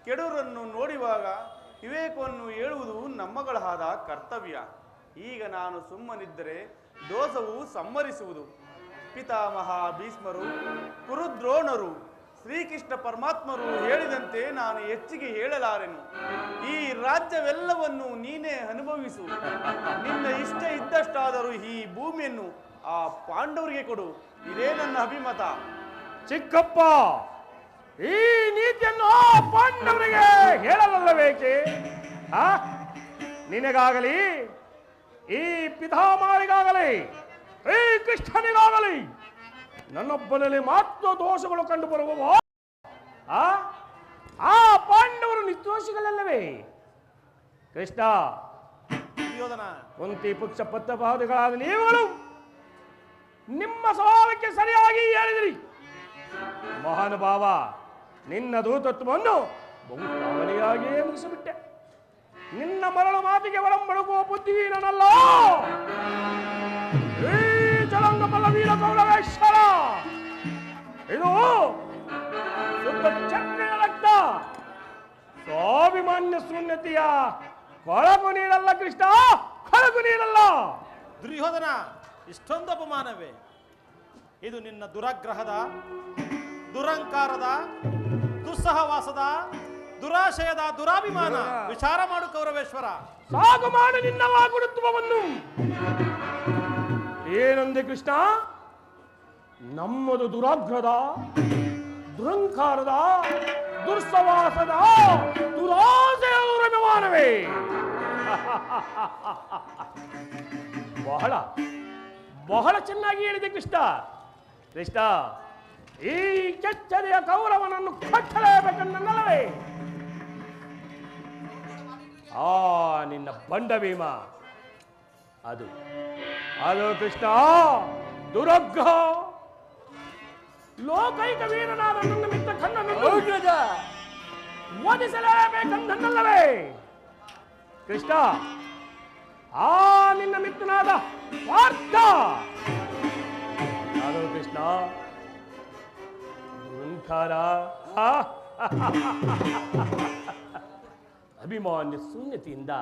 ಕೆಡುವರನ್ನು ನೋಡುವಾಗ ವಿವೇಕವನ್ನು ಹೇಳುವುದು ನಮ್ಮಗಳಾದ ಕರ್ತವ್ಯ. ಈಗ ನಾನು ಸುಮ್ಮನಿದ್ದರೆ ದೋಷವು ಸಮ್ಮರಿಸುವುದು. ಪಿತಾಮಹ ಭೀಷ್ಮರು, ಕುರುದ್ರೋಣರು, ಶ್ರೀಕೃಷ್ಣ ಪರಮಾತ್ಮರು ಹೇಳಿದಂತೆ ನಾನು ಹೆಚ್ಚಿಗೆ ಹೇಳಲಾರೆನು. ಈ ರಾಜ್ಯವೆಲ್ಲವನ್ನು ನೀನೇ ಅನುಭವಿಸು. ನಿನ್ನ ಇಷ್ಟ ಇದ್ದಷ್ಟಾದರೂ ಈ ಭೂಮಿಯನ್ನು ಆ ಪಾಂಡವರಿಗೆ ಕೊಡು. ಇದೇ ನನ್ನ ಅಭಿಮತ. ಚಿಕ್ಕಪ್ಪ, ಈ ನೀತಿಯನ್ನು ಆ ಪಾಂಡವರಿಗೆ ಹೇಳಲಲ್ಲಬೇಕೆ? ನಿನಗಾಗಲಿ ಈ ಪಿತಾಮಹರಿಗಾಗಲಿ ಈ ಕೃಷ್ಣನಿಗಾಗಲಿ ನನ್ನೊಬ್ಬನಲ್ಲಿ ಮಾತ್ರ ದೋಷಗಳು ಕಂಡು ಬರುವವೋ? ಆ ಪಾಂಡವರು ನಿರ್ದೋಷಿಗಳಲ್ಲವೇ? ಕೃಷ್ಣ, ದುರ್ಯೋಧನ, ಕುಂತಿ ಪುಕ್ಷ ಪತ್ರಪಾದಿಗಳಾದ ನೀವುಗಳು ನಿಮ್ಮ ಸ್ವಭಾವಕ್ಕೆ ಸರಿಯಾಗಿ ಹೇಳಿದಿರಿ. ಮಹಾನುಭಾವ, ನಿನ್ನ ದೂತತ್ವವನ್ನು ಬಹು ಕಾವಲಿಯಾಗಿಯೇ ಮುಗಿಸಿಬಿಟ್ಟೆ. ನಿನ್ನ ಮರಳು ಮಾತಿಗೆ ಒಳಂಬಡುಕುವ ಬುದ್ಧಿ ನನ್ನಲ್ಲ. ಈ ಜಲಂಗಮಲ್ಲ ವೀರ ಕೌರವೇಶ್ವರ, ಇದು ಶುದ್ಧ ಚಕ್ರಿಯ ರಕ್ತ, ಸ್ವಾಭಿಮಾನ್ಯ ಶೂನ್ಯತೆಯ ಕೊಳಕು ನೀಡಲ್ಲ ಕೃಷ್ಣ, ಕೊಳಕು ನೀಡಲ್ಲ. ದುರ್ಯೋಧನ, ಇಷ್ಟೊಂದು ಅಪಮಾನವೇ? ಇದು ನಿನ್ನ ದುರಾಗ್ರಹದ, ದುರಂಕಾರದ, ದುಸ್ಸಹವಾಸದ, ದುರಾಶಯದ, ದುರಾಭಿಮಾನ. ವಿಚಾರ ಮಾಡು ಕೌರವೇಶ್ವರ. ಸಾಕು ಮಾಡು ನಿನ್ನ ವಾಗುಡುತ್ತುವನ್ನು. ಏನಂದೆ ಕೃಷ್ಣ? ನಮ್ಮದು ದುರಾಗ್ರಹದ, ದುರಂಕಾರದ, ದುರ್ಸವಾಸದ, ದುರಾಶಯ ದುರಭಿಮಾನವೇ? ಬಹಳ ಬಹಳ ಚೆನ್ನಾಗಿ ಹೇಳಿದೆ ಕೃಷ್ಣ. ಕೃಷ್ಣ, ಈ ಕೆಚ್ಚದೆಯ ಕೌರವನನ್ನು ಕಟ್ಟಲೇಬೇಕನ್ನಲ್ಲವೇ? ನಿನ್ನ ಬಂಡ ಭೀಮ, ಅದು ಅದು ಕೃಷ್ಣ ದುರಗ್ರಹ. ಲೋಕೈಕ ವೀರನಾದ ನನ್ನ ಮಿತ್ರ ಕಣ್ಣನ್ನು ಓದಿಸಲೇಬೇಕಂದನ್ನಲ್ಲವೇ? ಕೃಷ್ಣ, ನಿನ್ನ ಮಿತ್ರನಾದ ಪಾರ್ಥ, ಅದು ಕೃಷ್ಣ ದುರಂಕಾರ, ಅಭಿಮಾನ್ಯ ಶೂನ್ಯತೆಯಿಂದ.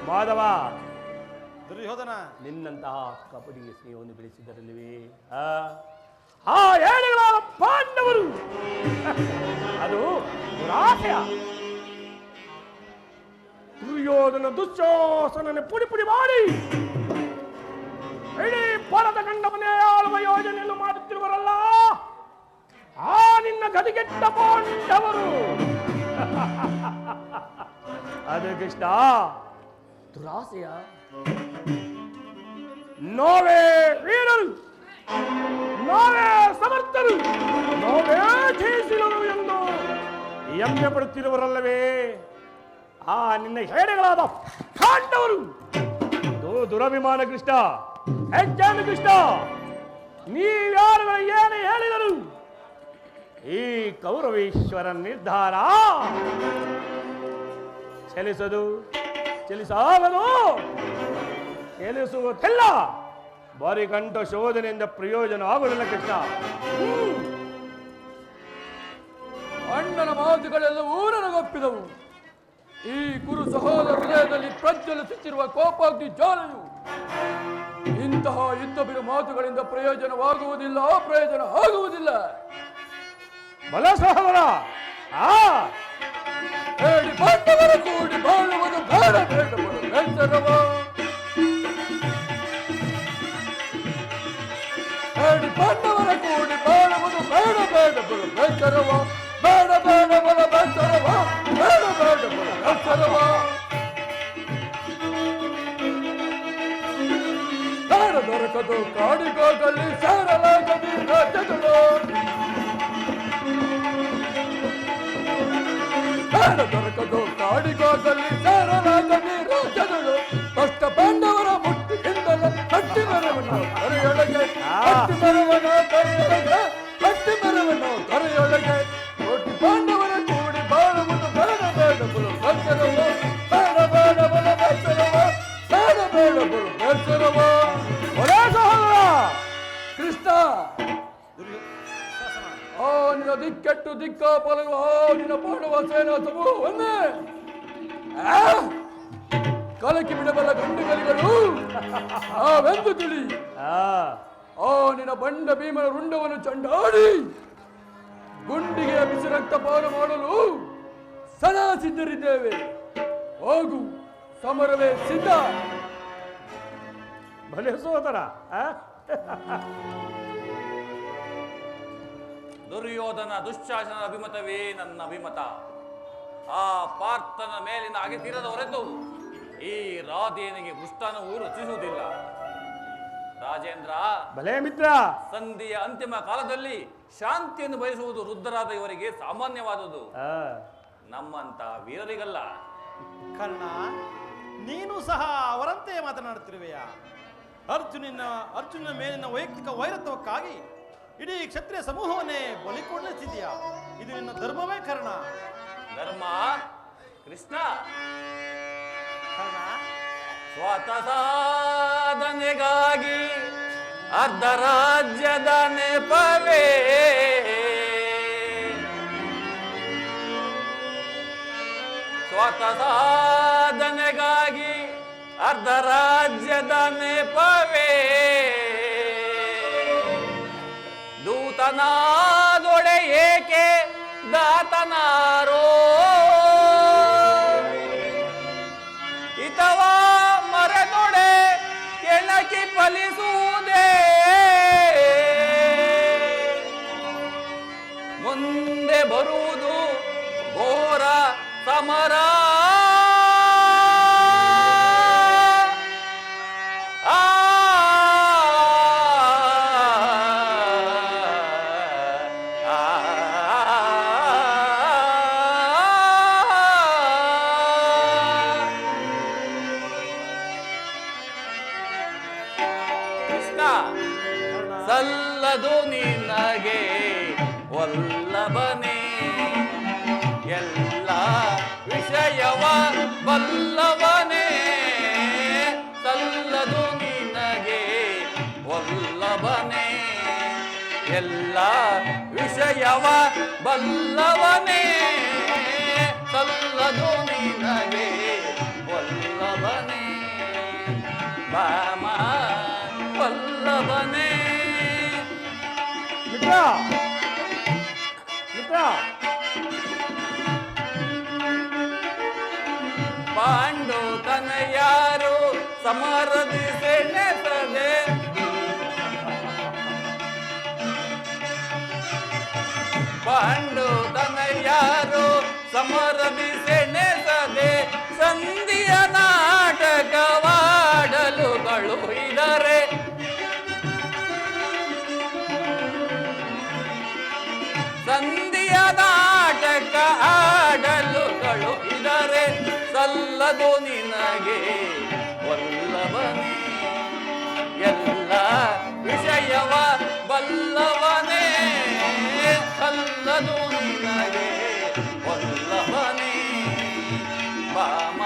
ಮಾಧವ, ದುರ್ಯೋಧನ, ನಿನ್ನಂತಹ ಕಪಟಿಗೆ ಸ್ನೇಹವನ್ನು ಬೆಳೆಸಿದರಲ್ಲವೇ ಆ ಏಳುಗಳಾದ ಪಾಂಡವರು? ಅದು ದುರಾಶಯ. ದುರ್ಯೋಧನ ದುಶ್ಯಾಸನನ್ನು ಪುಡಿ ಪುಡಿ ಮಾಡಿ ಇಡೀ ಪರದ ಗಂಡವನ್ನೇ ಆಳುವ ಯೋಜನೆಯನ್ನು ಮಾಡುತ್ತಿರುವರಲ್ಲ ಆ ನಿನ್ನ ಗದಿಗೆಟ್ಟ ಪಾಂಡವರು. ಅದು ಕೃಷ್ಣ ದುರಾಸೆಯ. ನಾವೇ ವೀರರು, ನಾವೇ ಸಮರ್ಥರು, ನಾವೇ ಜಯಿಸಿದರು ಎಂದು ಹೆಮ್ಮೆ ಪಡುತ್ತಿರುವರಲ್ಲವೇ ನಿನ್ನ ಹೇಡೆಗಳಾದ ಪಾಂಡವರು? ದುರಭಿಮಾನ ಕೃಷ್ಣ, ಹೆಚ್ಚಾನು ಕೃಷ್ಣ. ನೀವ್ಯಾರುಗಳು ಏನು ಹೇಳಿದರು? ಈ ಕೌರವೇಶ್ವರ ನಿರ್ಧಾರ ಚಲಿಸದು, ಚಲಿಸಾಗದು, ಚಲಿಸುವುದಿಲ್ಲ. ಬಾರಿ ಕಂಠ ಶೋಧನೆಯಿಂದ ಪ್ರಯೋಜನ ಆಗುವುದಿಲ್ಲ ಕೃಷ್ಣ. ಅಣ್ಣನ ಮಾತುಗಳೆಲ್ಲವೂ ನನಗೊಪ್ಪಿದವು. ಈ ಕುರು ಸಹೋದರ ಹೃದಯದಲ್ಲಿ ಪ್ರಜ್ವಲಿಸುತ್ತಿರುವ ಕೋಪಾಗ್ನಿ ಜ್ವಾಲೆಯು ಇಂತಹ ಯುದ್ಧ ಮಾತುಗಳಿಂದ ಪ್ರಯೋಜನವಾಗುವುದಿಲ್ಲ, ಪ್ರಯೋಜನ ಆಗುವುದಿಲ್ಲ. ಬಲ ಸಹೋದರ, ಹೇಳಿ ಪಾಂಡವರ ಕೂಡಿ ಬಾಳುವುದು ಬೇಡ ಬೇಡಗಳು ಬೇಸರವ. ಹೇಳಿ ಪಾಂಡವರ ಕೂಡಿ ಬಾಳುವುದು ಬೇಡ ಬೇಡಗಳು ಬೇಸರವ. ಬೇಡ ಬೇಡ ಬಲ ಬೇಸರವ, ಬೇಡ ಬೇಡ ಬಲ ಬೇಸರವ. ಬೇಡ ದೊರಕದು ಕಾಡಿಗೋಗಲಿ ಸೇರಲಾಗದಿ ರಾಜ್ಯಗಳು. ಬೇಡ ದೊರಕದು ಕಾಡಿಗೋಗಲಿ ಸೇರಲಾಗದಿ ರಾಜ್ಯಗಳು. ಕಷ್ಟ ಪಾಂಡವರ ಮುಟ್ಟಿಯಿಂದಲೇ ಹಟ್ಟಿ ಮರವನ್ನು ತೊರೆಯೊಳಗೆ, ಹಟ್ಟಿ ಮರವನ್ನು ತೊರೆಯೊಳಗೆ, ಹಟ್ಟಿ ಮರವನ್ನು ತೊರೆಯೊಳಗೆ. ಕೋಟಿ ಪಾಂಡವರ ಕೂಡಿ ಬಾಳುವುದು ಬೇಡ ಬೇಡ ಬಲು ಬೇಸರವ. ಬೇಡ ಬೇಡ ಬಲ ಬೇಸರವ, ಬೇಡ ಬೇಡ ಬಲು ಬೇಸರವ. ಒರೇ ಸಹೋದರ ಕೃಷ್ಣ, ನಿನ್ನ ದಿಕ್ಕೆಟ್ಟು ದಿಕ್ಕಾಪಾಲಗಳು ನಿನ್ನ ಪಾಂಡವ ಸೇನಾ ಸಮೂಹವನ್ನೇ ಕಲಕಿ ಬಿಡಬಲ್ಲ ಗಂಡುಗಲಿಗಳು ನಾವೆಂದು ತಿಳಿ. ನಿನ್ನ ಬಂಡ ಭೀಮನ ರುಂಡವನ್ನು ಚಂಡಾಡಿ ಗುಂಡಿಗೆ ಬಿಸಿ ರಕ್ತ ಪಾಲು ಮಾಡಲು ಸದಾ ಸಿದ್ಧರಿದ್ದೇವೆ. ಹೋಗು, ಸಮರವೇ ಸಿದ್ಧ. ಭಲೆ ಸೋದರ. ದುರ್ಯೋಧನ ದುಶ್ಶಾಸನ ಅಭಿಮತವೇ ನನ್ನ ಅಭಿಮತ. ಆ ಪಾರ್ಥನ ಮೇಲಿನ ಅಗೆತಿರದ ಹೊರತು ಈ ರಾಧೇನಿಗೆ ಮೃಷ್ಟಾನ್ನವೂ ರಚಿಸುವುದಿಲ್ಲ. ರಾಜೇಂದ್ರ, ಭಲೇ ಮಿತ್ರ. ಸಂಧಿಯ ಅಂತಿಮ ಕಾಲದಲ್ಲಿ ಶಾಂತಿಯನ್ನು ಬಯಸುವುದು ವೃದ್ಧರಾದ ಇವರಿಗೆ ಸಾಮಾನ್ಯವಾದುದು, ನಮ್ಮಂತ ವೀರರಿಗಲ್ಲ. ಕರ್ಣ, ನೀನು ಸಹ ಅವರಂತೆ ಮಾತನಾಡುತ್ತಿರುವೆಯಾ? ಅರ್ಜುನನ ಮೇಲಿನ ವೈಯಕ್ತಿಕ ವೈರತ್ವಕ್ಕಾಗಿ ಇಡೀ ಕ್ಷತ್ರಿಯ ಸಮೂಹವನ್ನೇ ಬಲಿಕೊಡಲಿಸಿದೆಯಾ? ಇದು ನಿನ್ನ ಧರ್ಮವೇ ಕರ್ಣ? ಧರ್ಮ ಕೃಷ್ಣ, ಕರ್ಣ, ಸ್ವತಃ ಸಾಧನೆಗಾಗಿ ಅರ್ಧ ರಾಜ್ಯದ ನೆಪವೇ ಸ್ವತಃ ಸಾಧನೆಗಾಗಿ ಅರ್ಧ ರಾಜ್ಯದ ನೆಪವೇ ದೂತನಾದೊಡೆ ಏಕೆ ದಾತನಾರೋ ಇತವಾ ಮರೆತೊಡೆ ಕೆಣಕಿ ಫಲಿಸುವುದೇ ಮುಂದೆ ಬರುವುದು ಘೋರ ಸಮರ ಸಲ್ಲದು ನಿನಗೆ ವಲ್ಲಭನೇ ಎಲ್ಲ ವಿಷಯವ ಬಲ್ಲವನೇ ಸಲ್ಲದು ನಿನಗೆ ವಲ್ಲಭನೇ ಎಲ್ಲ ವಿಷಯವ ಬಲ್ಲವನೇ ಸಲ್ಲದು ನಿನಗೆ ವಲ್ಲಭನೇ ಬಾಮ ವಲ್ಲಭನೇ. ಮಿತ್ರ ಮಿತ್ರ, ಪಾಂಡು ತನ ಯಾರು ಸಮರದಿ ಸೆಣೆಸದೆ ಪಾಂಡು ತನ ಯಾರು ಸಮರದಿ ಸೆಣೆಸದೆ ಸಂಧಿಯ ನಾಟಕವಾಡಲು ಕಳುಹಿದರೆ ಸಂಧಿಯ ನಾಟಕ ಆಡಲು ಕಳುಹಿದರೆ ಸಲ್ಲದು ನಿನಗೆ ವಲ್ಲಭನೇ ಎಲ್ಲ ವಿಷಯವ ಬಲ್ಲವನೇ ಸಲ್ಲದು ನಿನಗೆ ವಲ್ಲಭನೇ ಬಾಮ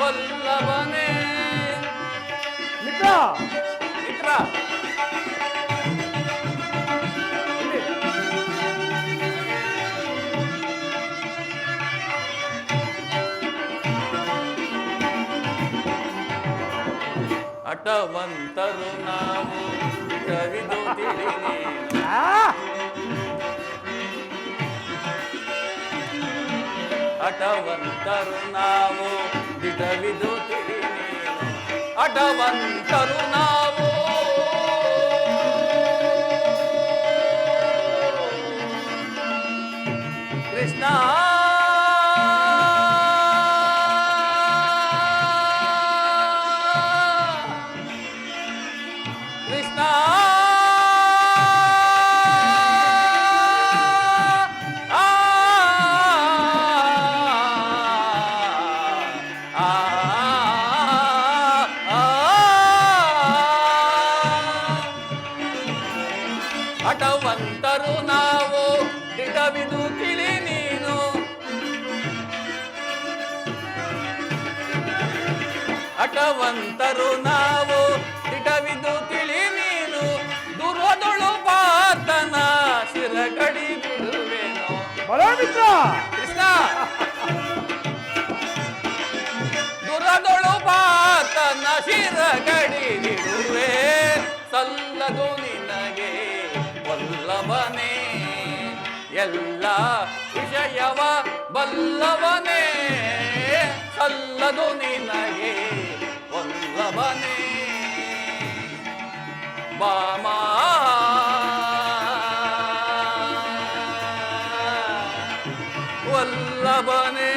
ವಲ್ಲಭನೇ. ಮಿತ್ರ ಮಿತ್ರ, ಹಠವಂತರು ನಾವು ಕವಿದು ತಿಳಿನೇ ಹಠವಂತರು ನಾವು ದಿಟವಿದು ತಿಳಿನೇನು ಹಠವಂತರು ನಾವು ಕೃಷ್ಣ ಕೃಷ್ಣ ಹಠವಂತರು ನಾವು ದಿಟವಿದು ತಿಳಿ ನೀನು ಹಠವಂತರು ನಾವು ದಿಟವಿದು ತಿಳಿ ನೀನು ದುರ್ವದೊಳು ಪಾತನ ಶಿರ ಕಡಿ ಬಿಡುವೆನು ಕೃಷ್ಣ ದುರದೊಳು ಪಾತನ ಶಿರ ಕಡಿ ಬಿಡುವೆ ಸಲ್ಲದು ನಿನಗೆ ವಲ್ಲಭನೇ ಎಲ್ಲ ವಿಷಯವ ಬಲ್ಲವನೇ ಸಲ್ಲದು ನಿನಗೆ ವಲ್ಲಭನೇ ಬಾಮ ವಲ್ಲಭನೇ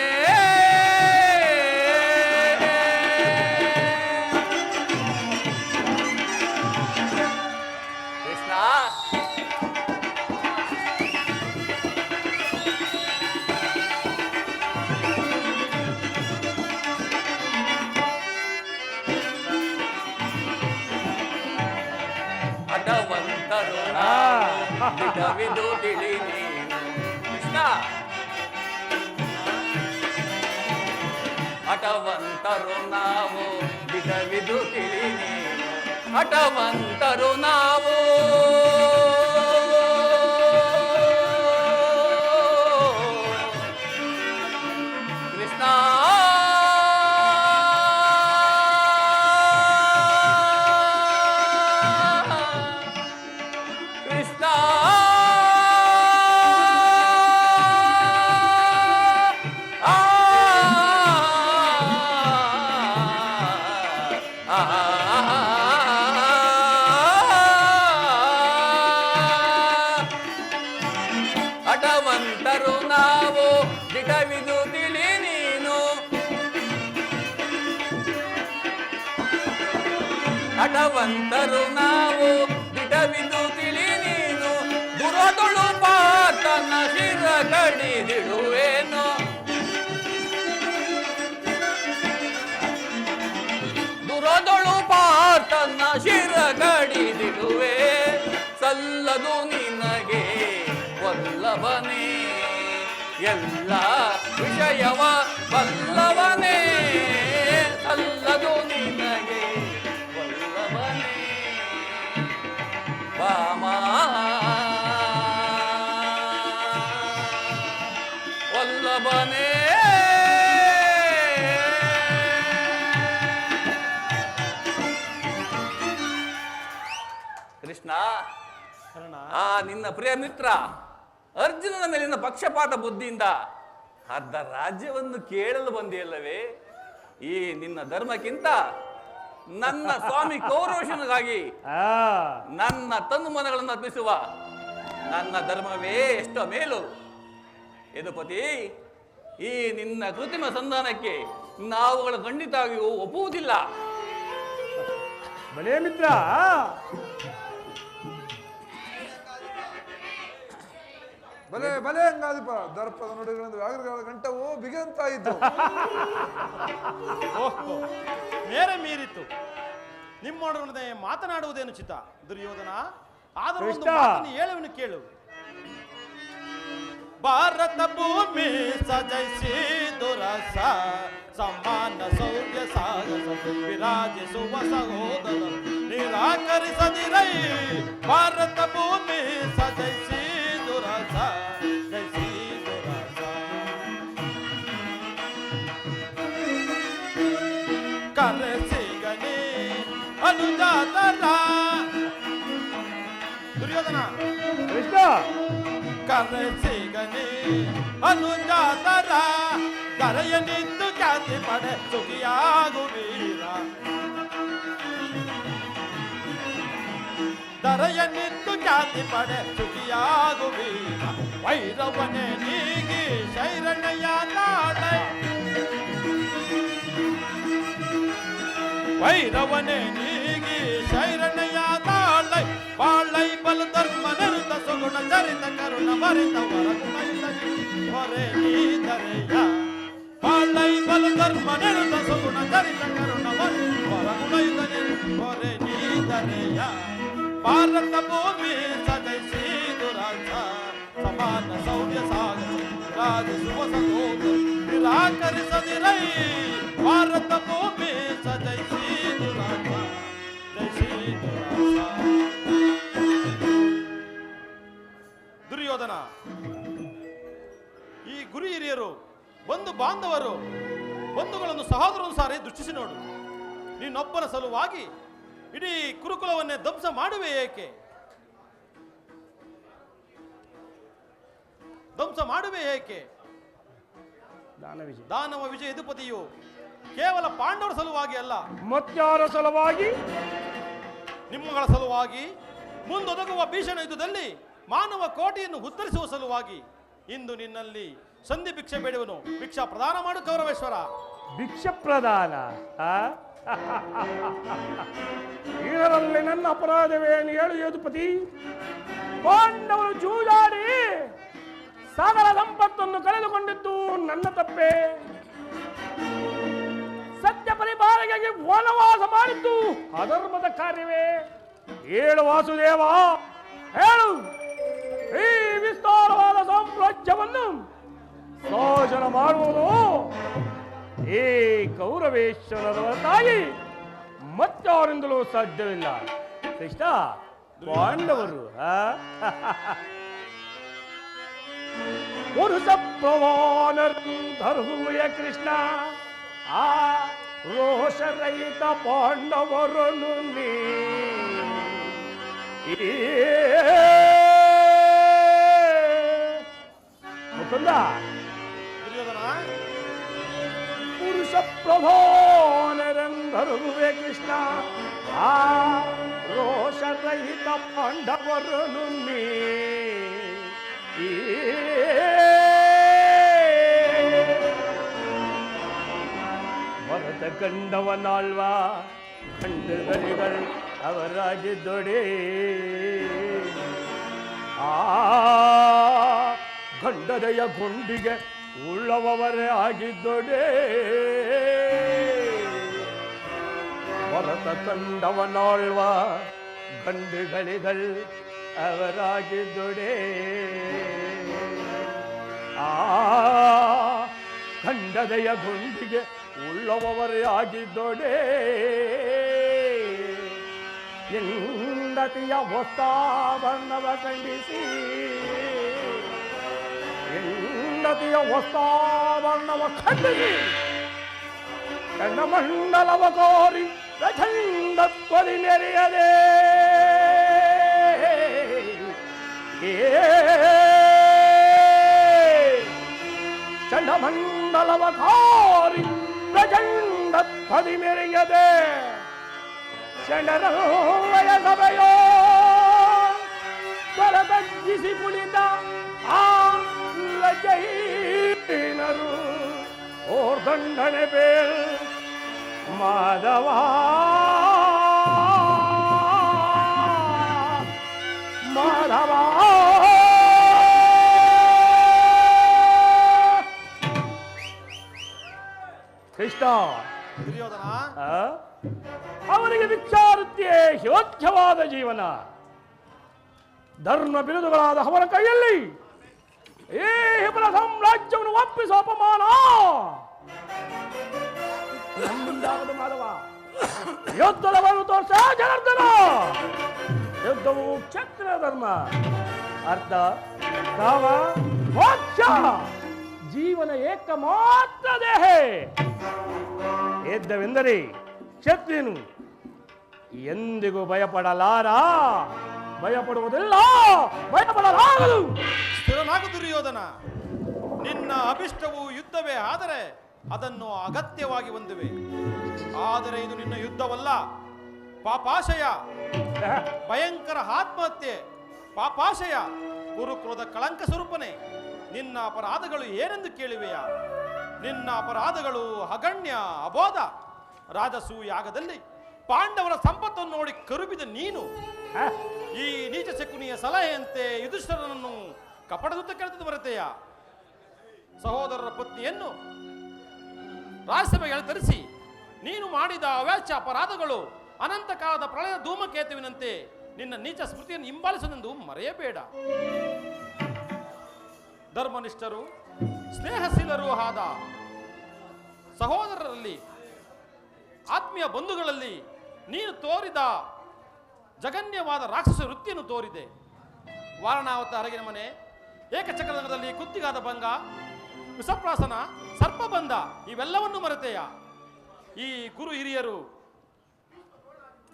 ದಿಟವಿದು ತಿಳಿ ನೀನು. ಕೃಷ್ಣ ಹಠವಂತರು ನಾವು, ದಿಟವಿದು ತಿಳಿ ನೀನು. ಹಠವಂತರು ನಾವು, ಕೃಷ್ಣ ಕೃಷ್ಣ ಹಠವಂತರು ನಾವು, ದಿಟವಿದು ತಿಳಿ ನೀನು. ಹಠವಂತರು ನಾವು, ದಿಟವಿದು ತಿಳಿ ನೀನು. ದುರದೊಳು ಪಾತನ ಶಿರ ಕಡಿದಿಡುವೇನು. ದುರದೊಳು ಪಾತನ ಶಿರ ಕಡಿದಿಡುವೆ. ಸಲ್ಲದು ನಿನಗೆ ವಲ್ಲಭನೇ, ಎಲ್ಲ ವಿಷಯವ ಬಲ್ಲವನೇ. ಸಲ್ಲದು ನಿನಗೆ ವಲ್ಲಭನೇ, ವಾಮ ವಲ್ಲಭನೇ. ಕೃಷ್ಣ, ಆ ನಿನ್ನ ಪ್ರಿಯ ಮಿತ್ರ ಅರ್ಜುನನ ಮೇಲಿನ ಪಕ್ಷಪಾತ ಬುದ್ಧಿಯಿಂದ ಅರ್ಧ ರಾಜ್ಯವನ್ನು ಕೇಳಲು ಬಂದಿಯಲ್ಲವೇ? ಈ ನಿನ್ನ ಧರ್ಮಕ್ಕಿಂತ ನನ್ನ ಸ್ವಾಮಿ ಕೌರವಶನಿಗಾಗಿ ನನ್ನ ತನು ಮನಗಳನ್ನು ಅರ್ಪಿಸುವ ನನ್ನ ಧರ್ಮವೇ ಎಷ್ಟೋ ಮೇಲು. ಯದುಪತಿ, ಈ ನಿನ್ನ ಕೃತ್ರಿಮ ಸಂಧಾನಕ್ಕೆ ನಾವುಗಳು ಖಂಡಿತವಾಗಿಯೂ ಒಪ್ಪುವುದಿಲ್ಲ. ಬಲೇ ಮಿತ್ರ, ಬಲೆ ಬಲೆ ಹಂಗಾದಿಪ ದರ್ಪದ ನುಡಿಗಳಿಂದ ವ್ಯಾಘ್ರಗಳ ಗಂಟವು ಬಿಗಂತಾಯಿತು. ಓಹೋ, ಮೇರೆ ಮೀರಿತು. ನಿಮ್ಮೊಡನೆ ಮಾತನಾಡುವುದೇನು ಚಿತ್ತ ದುರ್ಯೋಧನ? ಆದರೂ ಒಂದು ಮಾತನ್ನು ಹೇಳುವೆನು ಕೇಳು. ಭಾರತ ಭೂಮಿ ಸಜೈಸಿ ದುರಸ ಸಮಾನ ಸೌರ್ಯ ಸಾಗಸ ವಿರಾಜಿಸುವ ಸಹೋದರ ನಿರಾಕರಿಸದಿರೈ. ಭಾರತ ಭೂಮಿ ಸಜೈಸಿ ದುರಸ ಜೈಸಿ ದುರಸ. ಕರೆಸಿಗನೆ ಅನುಜಾತರ ದುರ್ಯೋಧನ. ಕೃಷ್ಣ, ಕರೆಸಿಗನೆ ಅನುಜಾತರ ಕರೆಯನಿದ್ದು ಖ್ಯಾತಿ ಪಡೆ ಸುಖಿಯಾಗು ವೀರ. ದರೆಯನಿದ್ದು ಖ್ಯಾತಿ ಪಡೆ ಸುಖಿಯಾಗು ವೀರ. ವೈರವನೆ ನೀಗಿ ಶೈರಣಯ್ಯ ನಾಳೆ. ವೈರವನೆ ನೀಗಿ ಶೈರಣಯ್ಯ ನಾಳೆ. ಬಾಳೈ ಬಲ ಧರ್ಮ ನಿರುತ ಸುಗುಣ ಚರಿತ ಕರುಣ ಮರಿತ ವರಗುಣೈತನಿ ಹೊರೆ ನೀದರೆಯ. ಬಾಳೈ ಬಲ ಧರ್ಮ ನಿರುತ ಸುಗುಣ ಚರಿತ ಕರುಣ ವರಗುಣೈತನಿ ಹೊರೆ ನೀದರೆಯ. ಭಾರತ ಭೂಮಿ ಸಜೈಸಿ ದುರಾಜ ಸಮಾನ ಸೌರ್ಯ ಸಾಗರ ರಾಜಿಸುವ ಸಹೋದರ ನಿರಾಕರಿಸದಿರೈ. ಭಾರತ ಭೂಮಿ ಸಜೈಸಿ ದುರಾಜ ಜೈಸಿ ದುರಾಜ. ದುರ್ಯೋಧನ, ಈ ಗುರು ಹಿರಿಯರು ಬಂಧು ಬಾಂಧವರು ಬಂಧುಗಳನ್ನು ಸಹೋದರನು ಸಾರಿ ದೃಷ್ಟಿಸಿ ನೋಡು. ನೀನೊಬ್ಬನ ಸಲುವಾಗಿ ಇಡೀ ಕುರುಕುಲವನ್ನೇ ಧ್ವಂಸ ಮಾಡುವೆ ಏಕೆ? ಧ್ವಂಸ ಮಾಡುವೆ ಏಕೆ? ದಾನವ ವಿಜಯ ಯದುಪತಿಯು ಕೇವಲ ಪಾಂಡವರ ಸಲುವಾಗಿ ಅಲ್ಲ, ಮತ್ಯಾರ ಸಲುವಾಗಿ? ನಿಮ್ಮಗಳ ಸಲುವಾಗಿ, ಮುಂದೊದಗುವ ಭೀಷಣ ಯುದ್ಧದಲ್ಲಿ ಮಾನವ ಕೋಟಿಯನ್ನು ಉತ್ತರಿಸುವ ಸಲುವಾಗಿ ಇಂದು ನಿನ್ನಲ್ಲಿ ಸಂಧಿ ಭಿಕ್ಷೆ ಬೇಡುವನು. ಭಿಕ್ಷಾ ಪ್ರದಾನ ಮಾಡು ಕೌರವೇಶ್ವರ. ಭಿಕ್ಷ ಪ್ರದಾನ? ಇದರಲ್ಲಿ ನನ್ನ ಅಪರಾಧವೇನು ಹೇಳು ಯದುಪತಿ? ಪಾಂಡವರು ಜೂಜಾಡಿ ಸಕಲ ಸಂಪತ್ತನ್ನು ಕಳೆದುಕೊಂಡಿದ್ದು ನನ್ನ ತಪ್ಪೆ. ಸತ್ಯ ಪರಿಪಾಲನೆಗೆ ವನವಾಸ ಮಾಡಿದ್ದು ಅಧರ್ಮದ ಕಾರ್ಯವೇ? ಹೇಳು ವಾಸುದೇವ, ಹೇಳು. ಸಾಮ್ರಾಜ್ಯವನ್ನು ಸಹಜನ ಮಾಡುವುದು ಈ ಕೌರವೇಶ್ವರರ ತಾಯಿ ಮತ್ತಾರಿಂದಲೂ ಸಾಧ್ಯವಿಲ್ಲ. ಕೃಷ್ಣ, ಪಾಂಡವರು ಪುರುಷ ಪ್ರವಾನರುಯ ಕೃಷ್ಣ, ಆ ರೋಷರಹಿತ ಪಾಂಡವರನ್ನು ನೀ ಮುಕುಂದ. ದುರ್ಯೋಧನ, ಪುರುಷ ಪ್ರಧಾನರಂಧರುವೆ ಕೃಷ್ಣ, ಆ ರೋಷರಹಿತ ಪಾಂಡವರನ್ನು ನೀ ಭರತ ಕಂಡವನಾಳ್ವ ಖಂಡಗಳಿಗಳು ಅವರಾಗಿದ್ದೊಡೆ, ಆ ಗಂಡದೆಯ ಗುಂಡಿಗೆ ಉಳ್ಳವರೇ ಆಗಿದ್ದೊಡೆ. ಭರತ ಕಂಡವನಾಳ್ವ ಗಂಡುಗಳಿಗಳು ಅವರಾಗಿದ್ದೊಡೆ, ಆ ಖಂಡದೆಯ ಗುಂಡಿಗೆ ಉಳ್ಳವರೇ ಆಗಿದ್ದೊಡೆ. ಹೆಂಡತಿಯ ಹೊಸ್ತಾಭರಣವ ಖಂಡಿಸಿ, ಹೆಂಡತಿಯ ಹೊಸ್ತಾಭರಣವ ಖಂಡಿಸಿ, ಚಂಡಮಂಡಲವ ಕೋರಿ ಪ್ರಚಂಡತ್ವದಿ ನೆರೆಯದೆ ಚಂಡಮಂಡಲವ ಕೋರಿ ಪ್ರಚಂಡತ್ವದಿ ಮೆರೆಯದೆ ಚಂಡರವಯ ಸಭೆಯೋ ಬಲಬಗ್ಗಿಸಿ ಕುಳಿತ ಆ ಲಜ್ಜಹೀನರು ಓರ್ದಂಡನೆ ಬೇಲ್ ಮಾಧವ ಮಾಧವ. ಕೃಷ್ಣ, ದುರ್ಯೋಧನ, ಅವರಿಗೆ ವಿಚಾರತ್ಯೇ ಯೋಗ್ಯವಾದ ಜೀವನ. ಧರ್ಮ ಬಿರುದುಗಳಾದ ಅವರ ಕೈಯಲ್ಲಿ ಈ ಹಿಮಲ ಸಾಮ್ರಾಜ್ಯವನ್ನು ಒಪ್ಪಿಸುವ ಅಪಮಾನ ನಮ್ಮಿಂದಾಗದು ಮಾಧವ. ಯುದ್ಧದ ಬಲು ತೋರ್ಸ ಜನಾರ್ದನ. ಯುದ್ಧವು ಕ್ಷತ್ರ ಧರ್ಮ, ಅರ್ಥ ಕಾಮ ಮೋಕ್ಷ, ಜೀವನ ಏಕ ಮಾತ್ರ ದೇಹ. ಯುದ್ಧವೆಂದರೆ ಕ್ಷತ್ರಿಯನು ಎಂದಿಗೂ ಭಯಪಡಲಾರ, ಭಯಪಡುವುದಿಲ್ಲ, ಭಯಪಡಲಾಗದು. ಸ್ಥಿರನಾಗು ದುರ್ಯೋಧನ. ನಿನ್ನ ಅಭಿಷ್ಟವು ಯುದ್ಧವೇ ಆದರೆ ಅದನ್ನು ಅಗತ್ಯವಾಗಿ ಹೊಂದುವೆ. ಆದರೆ ಇದು ನಿನ್ನ ಯುದ್ಧವಲ್ಲ, ಪಾಪಾಶಯ, ಭಯಂಕರ ಆತ್ಮಹತ್ಯೆ, ಪಾಪಾಶಯ, ಕುರುಕುಲದ ಕಳಂಕ ಸ್ವರೂಪನೆ. ನಿನ್ನ ಅಪರಾಧಗಳು ಏನೆಂದು ಕೇಳುವೆಯಾ? ನಿನ್ನ ಅಪರಾಧಗಳು ಅಗಣ್ಯ, ಅಬೋಧ. ರಾಜಸೂ ಯಾಗದಲ್ಲಿ ಪಾಂಡವರ ಸಂಪತ್ತನ್ನು ನೋಡಿ ಕರುಬಿದ ನೀನು ಈ ನೀಚ ಶಕುನಿಯ ಸಲಹೆಯಂತೆ ಯುಧಿಷ್ಠಿರನನ್ನು ಕಪಟದುತ್ತ ಕೆಳೆದು ಬರುತ್ತೆಯ? ಸಹೋದರರ ಪತ್ನಿಯನ್ನು ರಾಜ್ಯಸಭೆಗೆ ತರಿಸಿ ನೀನು ಮಾಡಿದ ಅವ್ಯಾಚ ಅಪರಾಧಗಳು ಅನಂತ ಕಾಲದ ಪ್ರಳಯ ಧೂಮಕೇತುವಿನಂತೆ ನಿನ್ನ ನೀಚ ಸ್ಮೃತಿಯನ್ನು ಹಿಂಬಾಲಿಸುವುದೆಂದು ಮರೆಯಬೇಡ. ಧರ್ಮನಿಷ್ಠರು, ಸ್ನೇಹಶೀಲರೂ ಆದ ಸಹೋದರರಲ್ಲಿ, ಆತ್ಮೀಯ ಬಂಧುಗಳಲ್ಲಿ ನೀನು ತೋರಿದ ಜಗನ್ಯವಾದ ರಾಕ್ಷಸ ವೃತ್ತಿಯನ್ನು ತೋರಿದೆ. ವಾರಣಾವತ ಅರಗಿನ ಮನೆ, ಏಕಚಕ್ರದಲ್ಲಿ ಕುತ್ತಿಗಾದ ಭಂಗ, ವಿಷಪ್ರಾಸನ, ಸರ್ಪಬಂಧ ಇವೆಲ್ಲವನ್ನು ಮರೆತೆಯ? ಈ ಗುರು ಹಿರಿಯರು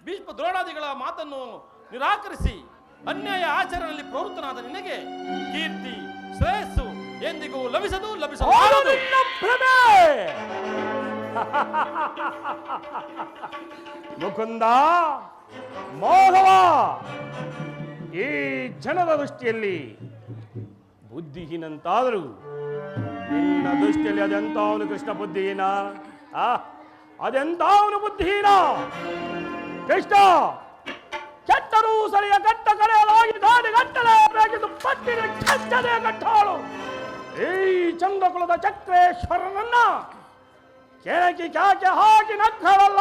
ಭೀಷ್ಮ ದ್ರೋಣಾದಿಗಳ ಮಾತನ್ನು ನಿರಾಕರಿಸಿ ಅನ್ಯಾಯ ಆಚರಣೆಯಲ್ಲಿ ಪ್ರವೃತ್ತನಾದ ನಿನಗೆ ಕೀರ್ತಿ ಶ್ರೇಯಸ್ಸು ಎಂದಿಗೂ ಲಭಿಸದು, ಲಭಿಸದು. ಮುಕುಂದ, ಮಾಧವ, ಈ ಜನರ ದೃಷ್ಟಿಯಲ್ಲಿ ಬುದ್ಧಿಹೀನಂತಾದರೂ ನಿನ್ನ ದೃಷ್ಟಿಯಲ್ಲಿ ಅದೆಂತಾವನು ಕೃಷ್ಣ ಬುದ್ಧಿಹೀನ? ಅದೆಂತಾವನು ಬುದ್ಧಿಹೀನ? ಕೃಷ್ಣ, ಕೆಟ್ಟರೂ ಸರಿಯ ಕಟ್ಟ ಕಡೆಯಲಾಗಿ ದಾಡಿ ಗಟ್ಟಲೇಬೇಕಿದ್ದು ಪಟ್ಟಿನ ಕಟ್ಟದೆ ಕಟ್ಟಾಳು ಈ ಚಂದ್ರಕುಲದ ಚಕ್ರೇಶ್ವರನನ್ನ ಕೆಳಕಿ ಕ್ಯಾಕೆ ಹಾಕಿ ನಕ್ಕಳಲ್ಲ.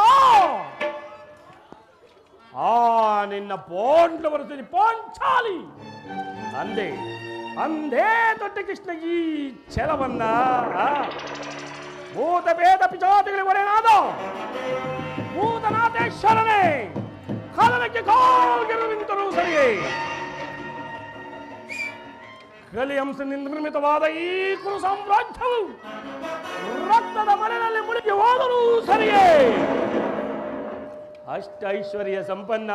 ಆ ನಿನ್ನ ಪಾಂಡವರ ಪಾಂಚಾಲಿ ಅಂದೆ ಅಂದೇ ದೊಡ್ಡ ಕೃಷ್ಣ ಈ ಛಲವನ್ನ ಭೂತ ಭೇದ ಪಿಚಾತಿಗಳಿಗೆ ಒಡೆಯನಾದ ಭೂತನಾಥೇಶ್ವರನೇ ಕಾಲಕ್ಕೆ ಕಾಲ್ಗೆರು ನಿಂತರೂ ಸರಿಯೇ ಕಲಿಯಂಶದಿಂದ ನಿರ್ಮಿತವಾದ ಈ ಕುರು ಸಾಮ್ರಾಜ್ಯವು ರಕ್ತದ ಮನೆಯಲ್ಲಿ ಮುಳುಗಿ ಹೋದರೂ ಸರಿಯೇ ಅಷ್ಟ ಐಶ್ವರ್ಯ ಸಂಪನ್ನ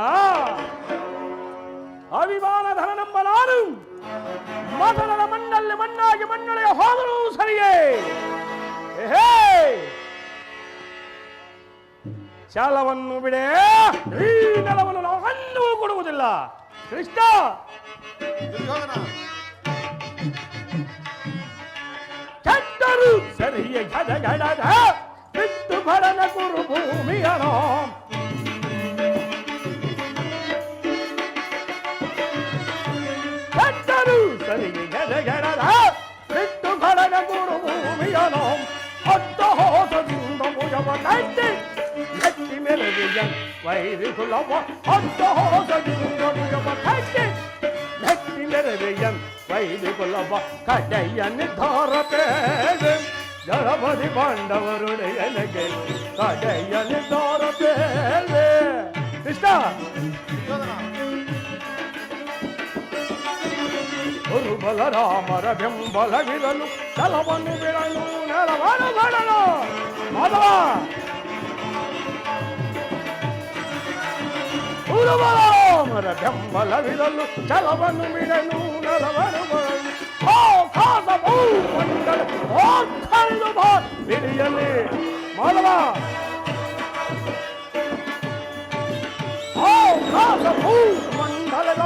ಅಭಿಮಾನ ಧನನೆಂಬ ನಾನು ಮತನದ ಮಣ್ಣಲ್ಲಿ ಮಣ್ಣಾಗಿ ಮಣ್ಣೊಳೆಯ ಹೋದರೂ ಸರಿಯೇ ಚಾಲವನ್ನು ಬಿಡೆ ಈ ನೆಲವನ್ನು ನಾವು ಅನ್ನೂ ಕೊಡುವುದಿಲ್ಲ ಕೃಷ್ಣ. ಕೆಟ್ಟರು ಸರಿಯೇ ಗಡಗಡದ ಬಿಟ್ಟು ಬಡನ ಕುರು ಭೂಮಿಯನೋ ಕೆಟ್ಟರು ಸರಿಯೇ ಗಡಗಡದ ಬಿಟ್ಟು ಬಡನ ಕುರು ಭೂಮಿಯನೋ ಅಡ್ಡ ಹೋಸದಿಂದ ಮುಯವ ಕಟ್ಟಿ ನೆಟ್ಟಿ ಮೆಲುವಿಯ ವೈರಿ ಕುಲವ ಅಡ್ಡ ಹೋಸದಿಂದ ಮುಯವ ಕಟ್ಟಿ ನೆಟ್ಟಿ ಮೆಲುವಿಯ ವೈರಿ ಕುಲವ ಕಡೆಯ ನಿರ್ಧಾರ ಬೇರೆ ಜಳಪದಿ ಪಾಂಡವರುಡೆಯನಗೆ ಕಡೆಯ ನಿರ್ಧಾರ ಬೇರೆ ಕೃಷ್ಣ. ಗುರುಬಲ ರಾಮರ ಬೆಂಬಲವಿರಲು ಛಲವನ್ನು ಬಿಡಲು ನೆಲವನ್ನು ಬಡಲು ಮಾಧವ. ಗುರುಬಲ ರಾಮರ ಬೆಂಬಲವಿರಲು ಛಲವನ್ನು ಬಿಡಲು ನೆಲವನ್ನು ಬಡಲು ಕಾಸ ಭೂಮಂಡಲ ಕಳೆದು ಬಾ ಬಿರಿಯಲಿ ಮಾಧವ. ಕಾಸ ಭೂಮಂಡಲದ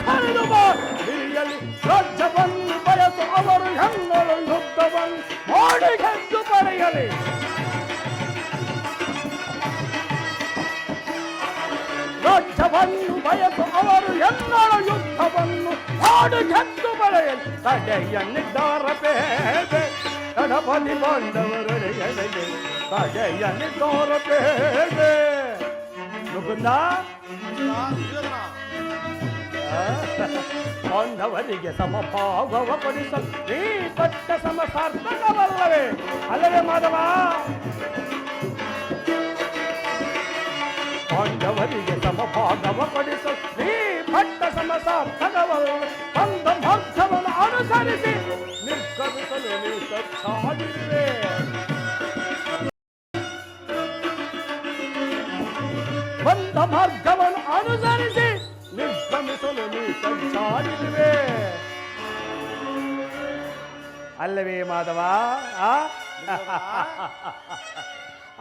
ಕಳೆದು ಬಾ ಬಿರಿಯಲಿ ರಾಜ್ಯವನ್ನು ಬಯಸು ಅವರು ಹೆಣ್ಣಳು ಯುದ್ಧವನ್ನು ಮಾಡಿ ಗೆದ್ದು ಪಡೆಯಲಿ. ರಾಜ್ಯವನ್ನು ಬಯಸು ಅವರು ಹೆಣ್ಣಳು ಯುದ್ಧವನ್ನು ಮಾಡಿ ಗೆದ್ದು ಪಡೆಯಲಿ. ಕಡೆಯ ನಿರ್ಧಾರ ಬೇರೆ ಗಣಪತಿ ಪಾಂಡವರು ಕಡೆಯ ನಿರ್ಧಾರ ಬೇರೆ ಮುಕುಂದ. ಪಾಂಡವರಿಗೆ ಸಮಭಾವವ ಪಡಿಸಲು ನೀ ಪಟ್ಟ ಸಮಸಾರ್ಥಕವಲ್ಲವೇ ಅಲ್ಲವೇ ಮಾಧವ? ಪಾಂಡವರಿಗೆ ಸಮಭಾಗವ ಪಡಿಸಲು ನೀ ಪಟ್ಟ ಸಮಸಾರ್ಥಕವಲ್ಲ. ಬಂದ ಮಾರ್ಗವನ್ನು ಅನುಸರಿಸಿ ನಿರ್ಗಮಿಸಲು ನೀ ಸಚ್ಚಾಗಿರುವೆ. ಬಂದ ಮಾರ್ಗವನ್ನು ಅನುಸರಿಸಿ ನಿರ್ಗಮಿಸಲು ನೀ ಸಂಚಾರಿರುವೆ ಅಲ್ಲವೇ ಮಾಧವ?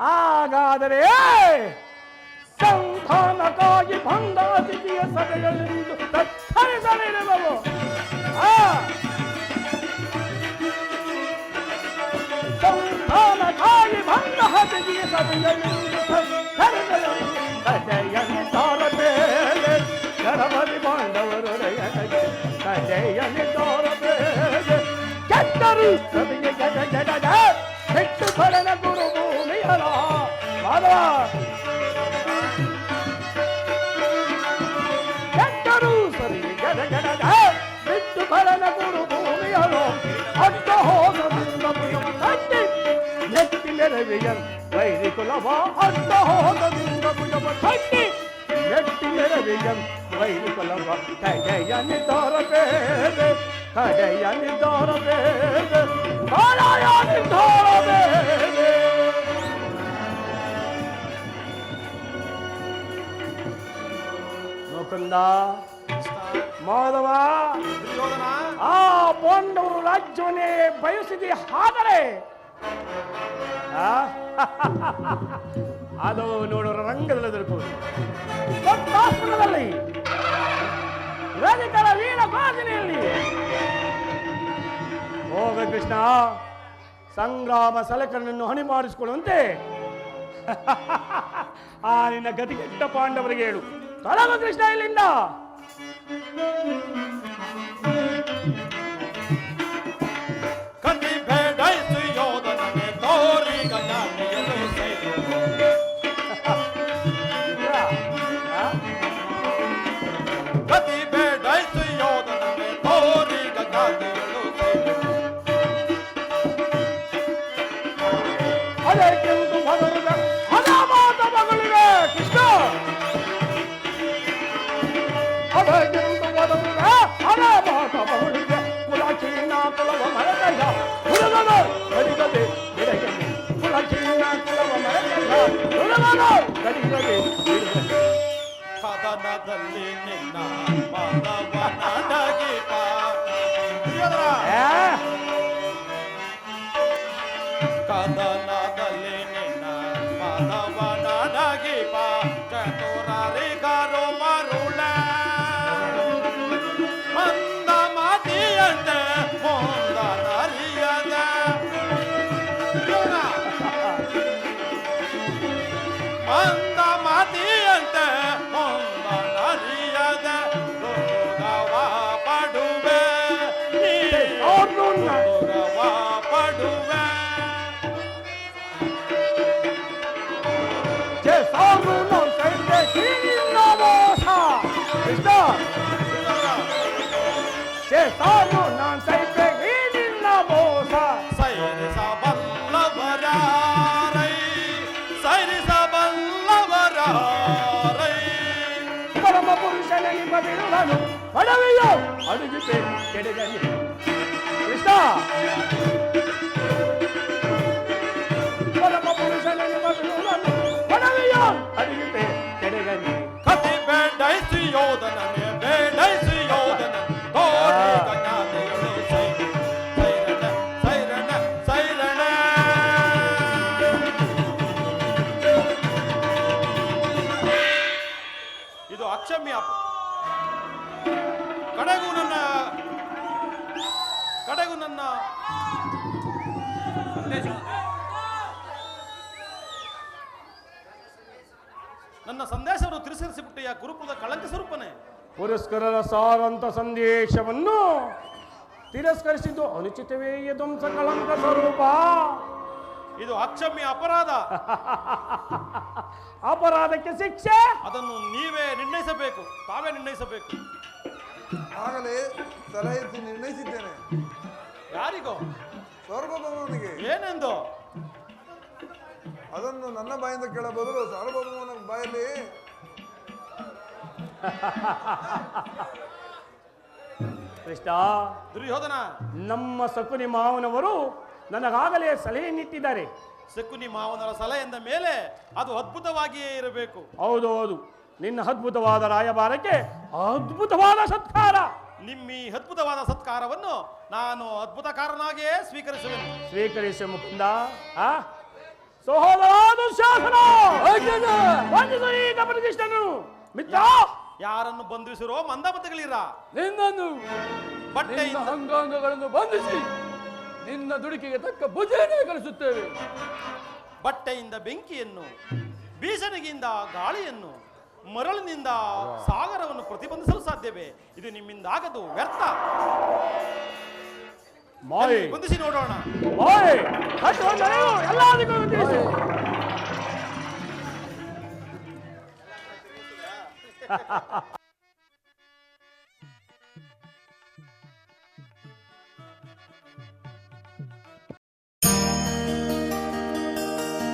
ಹಾಗಾದರೆ ಸಂಧಾನಕ್ಕಾಗಿ ಬಂದ ಅತಿಥಿಯ ಸಭೆಯಲ್ಲಿಂದು ತತ್ತರಿಸಲಿರುವವು. ಸಂಧಾನಕ್ಕಾಗಿ ಬಂದ ಅತಿಥಿಯ ಸಭೆಯಲ್ಲಿಂದು ತತ್ತರಿಸಲಿರುವವು. ಕಡೆಯ ನಿರ್ಧಾರ ಬೇರೆ ಗಣಪತಿ ಪಾಂಡವರು ಕಡೆಯ ನಿರ್ಧಾರ ಬೇರೆ ಕೆಟ್ಟರು ಸಭೆಯ ಗಡ ಗಡದ ಹೆಚ್ಚು ಬಡನ ಗುರು ಭೂಮಿಯರ ಮಾಧವ. ಕೆಟ್ಟರು ಸರಿ ಗಡ ಗಡದ ಹೆಚ್ಚು ಬಡನ ಗುರು ಭೂಮಿಯರು ಅಡ್ಡ ಹೋಗದಿಂದ ಕಟ್ಟಿ ನೆಟ್ಟಿ ಮೆರವಿಯನ್ ವೈರಿ ಕುಲವ ಅಡ್ಡ ಹೋಗದಿಂದ ಭುಜವ ಕಟ್ಟಿ ನೆಟ್ಟಿ ಮೆರವಿಯನ್ ವೈರಿ ಕುಲವ ಕಡೆಯ ನಿರ್ಧಾರ ಬೇರೆ ಕಡೆಯ ನಿರ್ಧಾರ ಬೇರೆ ಕಡೆಯ ನಿರ್ಧಾರ ಬೇರೆ. ಮುಕುಂದ ಮಾಧವ, ಆ ಪಾಂಡವರು ರಾಜ್ಯವನ್ನೇ ಬಯಸಿದೆ. ಆದರೆ ಅದು ನೋಡೋರ ರಂಗದಲ್ಲಿ ಎದುರುಕೋದು ದೊಡ್ಡಾಸ್ಪದದಲ್ಲಿ ರಜಕರ ವೀರ ಘೋಷಣೆಯಲ್ಲಿ ಹೋಗ ಕೃಷ್ಣ ಸಂಗ್ರಾಮ ಸಲಕರನ್ನು ಹಣಿ ಮಾಡಿಸಿಕೊಳ್ಳುವಂತೆ ಆ ನಿನ್ನ ಗತಿಗೆಟ್ಟ ಪಾಂಡವರಿಗೆ ಹೇಳು. ತೊಲಗು ಕೃಷ್ಣ ಇಲ್ಲಿಂದ. ಕತಿ ಬೇಡಾಯ್ತು ಯೋಧನನೆ ತೋರಿ ಗಜಾನಿಯಲು ಸೇರು. ಕತಿ ಬೇಡಾಯ್ತು ಯೋಧನನೆ ತೋರಿ ಗಜಾನಿ ಬಿಡುವನು ಗಡಿಗೆ ಬಿಡುವನು. ಕದನದಲ್ಲಿ ನಿನ್ನ ಮಾನವನಡಗಿ ಬಾ. ದುರ್ಯೋಧನ, ಏ? ಕದನದಲ್ಲಿ ನಿನ್ನ ಮಾನವನಡಗಿ ಬಾ. ಚತುರರಿಗರು ಮರುಳ ಮಂದ ಮತಿಯಂತೆ ಮುಂದ ನರಿಯದ. ಮಂದ ಮತಿಯಂತೆ ಮುಂದ ನರಿಯದ ರೋಗವ ಪಡುವೆ ನೀ ರೋಗವ ಪಡುವೆ. ಸಾರು ನಾವು ಕೈಗೆ ಕೀಳಿನ ಮೋಸ. ಕೃಷ್ಣ, ಸಾರು ನಾನು ಕೈಗೆ ಕೀಳಿನ ಮೋಸ. ಸೈರಿಸಬಲ್ಲವರಾರೈ ಸೈರಿಸಬಲ್ಲವರಾರೈ. ಪರಮ ಪುರುಷನ ನಿಮ್ಮ ಬಿಡುವನು ಪಡವೆಯೋ ಅಡುಗಿತೆ ಕೆಡೆಗನಿ. ಕೃಷ್ಣ, ಪರಮ ಪುರುಷನ ನಿಮ್ಮ ಬಿಡುವನು ಪಡವೆಯೋ ಅಡುಗಿತೆ ಕೆಡೆಗನಿ. ಕತಿ ಬೇಡೈಸಿ ಯೋಧನನೆ ಬೇಡೈಸಿ ಯೋಧನ ತೋರಿ ಗಣಾದೇವಿ ಸೈರಣ ಸೈರಣ ಸೈರಣ. ಇದು ಅಕ್ಷಮ್ಯ. ಕಡೆಗೂ ನನ್ನ ನನ್ನ ಸಂದೇಶವನ್ನು ತಿರಸ್ಕರಿಸಿಬಿಟ್ಟೆಯ ಗುರುಕುಲದ ಕಳಂಕ ಸ್ವರೂಪನೇ. ಪುರಸ್ಕರರ ಸಾರಂತ ಸಂದೇಶವನ್ನು ತಿರಸ್ಕರಿಸಿದ್ದು ಅನುಚಿತವೇ ಧ್ವಂಸ ಕಳಂಕ ಸ್ವರೂಪ. ಇದು ಅಕ್ಷಮ್ಯ ಅಪರಾಧ. ಅಪರಾಧಕ್ಕೆ ಶಿಕ್ಷೆ ಅದನ್ನು ನೀವೇ ನಿರ್ಣಯಿಸಬೇಕು, ತಾವೇ ನಿರ್ಣಯಿಸಬೇಕು. ಆಗಲೇ ಸಲಹಿಸಿ ನಿರ್ಣಯಿಸಿದ್ದೇನೆ. ಯಾರಿಗೋ? ಸಾರ್ವಭೌಮನಿಗೆ. ಏನೆಂದು? ಅದನ್ನು ನನ್ನ ಬಾಯಿಂದ ಕೇಳ ಬದಲು ಸಾರ್ವಭೌಮನ ಬಾಯಲ್ಲಿ. ಕೃಷ್ಣ, ದುರ್ಯೋಧನ, ನಮ್ಮ ಸಕುನಿ ಮಾವನವರು ನನಗಾಗಲೇ ಸಲಹೆ ನೀಟ್ಟಿದ್ದಾರೆ. ಶಕುನಿ ಮಾವನರ ಸಲಹೆಯಿಂದ ಮೇಲೆ ಅದು ಅದ್ಭುತವಾಗಿಯೇ ಇರಬೇಕು. ಹೌದು ಹೌದು, ನಿನ್ನ ಅದ್ಭುತವಾದ ರಾಯಭಾರಕ್ಕೆ ಅದ್ಭುತವಾದ ಸತ್ಕಾರ. ನಿಮ್ಮ ಈ ಅದ್ಭುತವಾದ ಸತ್ಕಾರವನ್ನು ನಾನು ಅದ್ಭುತಕಾರನಾಗಿಯೇ ಸ್ವೀಕರಿಸುವೆನು. ಸ್ವೀಕರಿಸಿ ಮುಕುಂದ. ಸಹೋದರ ದುಶ್ಯಾಸನ, ವಂದಿಸು ಈ ಕಪಟಕೃಷ್ಣನು. ಮಿತ್ರ, ಯಾರನ್ನು ಬಂಧಿಸಿರೋ ಮಂದಮತಗಳಿರ. ನಿನ್ನನ್ನು ಬಟ್ಟೆಯಿಂದ ಅಂಗಾಂಗಗಳನ್ನು ಬಂಧಿಸಿ ನಿನ್ನ ದುಡುಕಿಗೆ ತಕ್ಕ ಭುಜೇನೆ ಕಳಿಸುತ್ತೇವೆ. ಬಟ್ಟೆಯಿಂದ ಬೆಂಕಿಯನ್ನು, ಬೀಸಣಿಗೆಯಿಂದ ಗಾಳಿಯನ್ನು, ಮರಳಿನಿಂದ ಸಾಗರವನ್ನು ಪ್ರತಿಬಂಧಿಸಲು ಸಾಧ್ಯವೇ? ಇದು ನಿಮ್ಮಿಂದ ಆಗದು, ವ್ಯರ್ಥ. ಮಾಯೆ ಬಂಧಿಸಿ ನೋಡೋಣ. ಮಾಯೆ ಎಲ್ಲದಕ್ಕೂ ತಿಳಿಸು.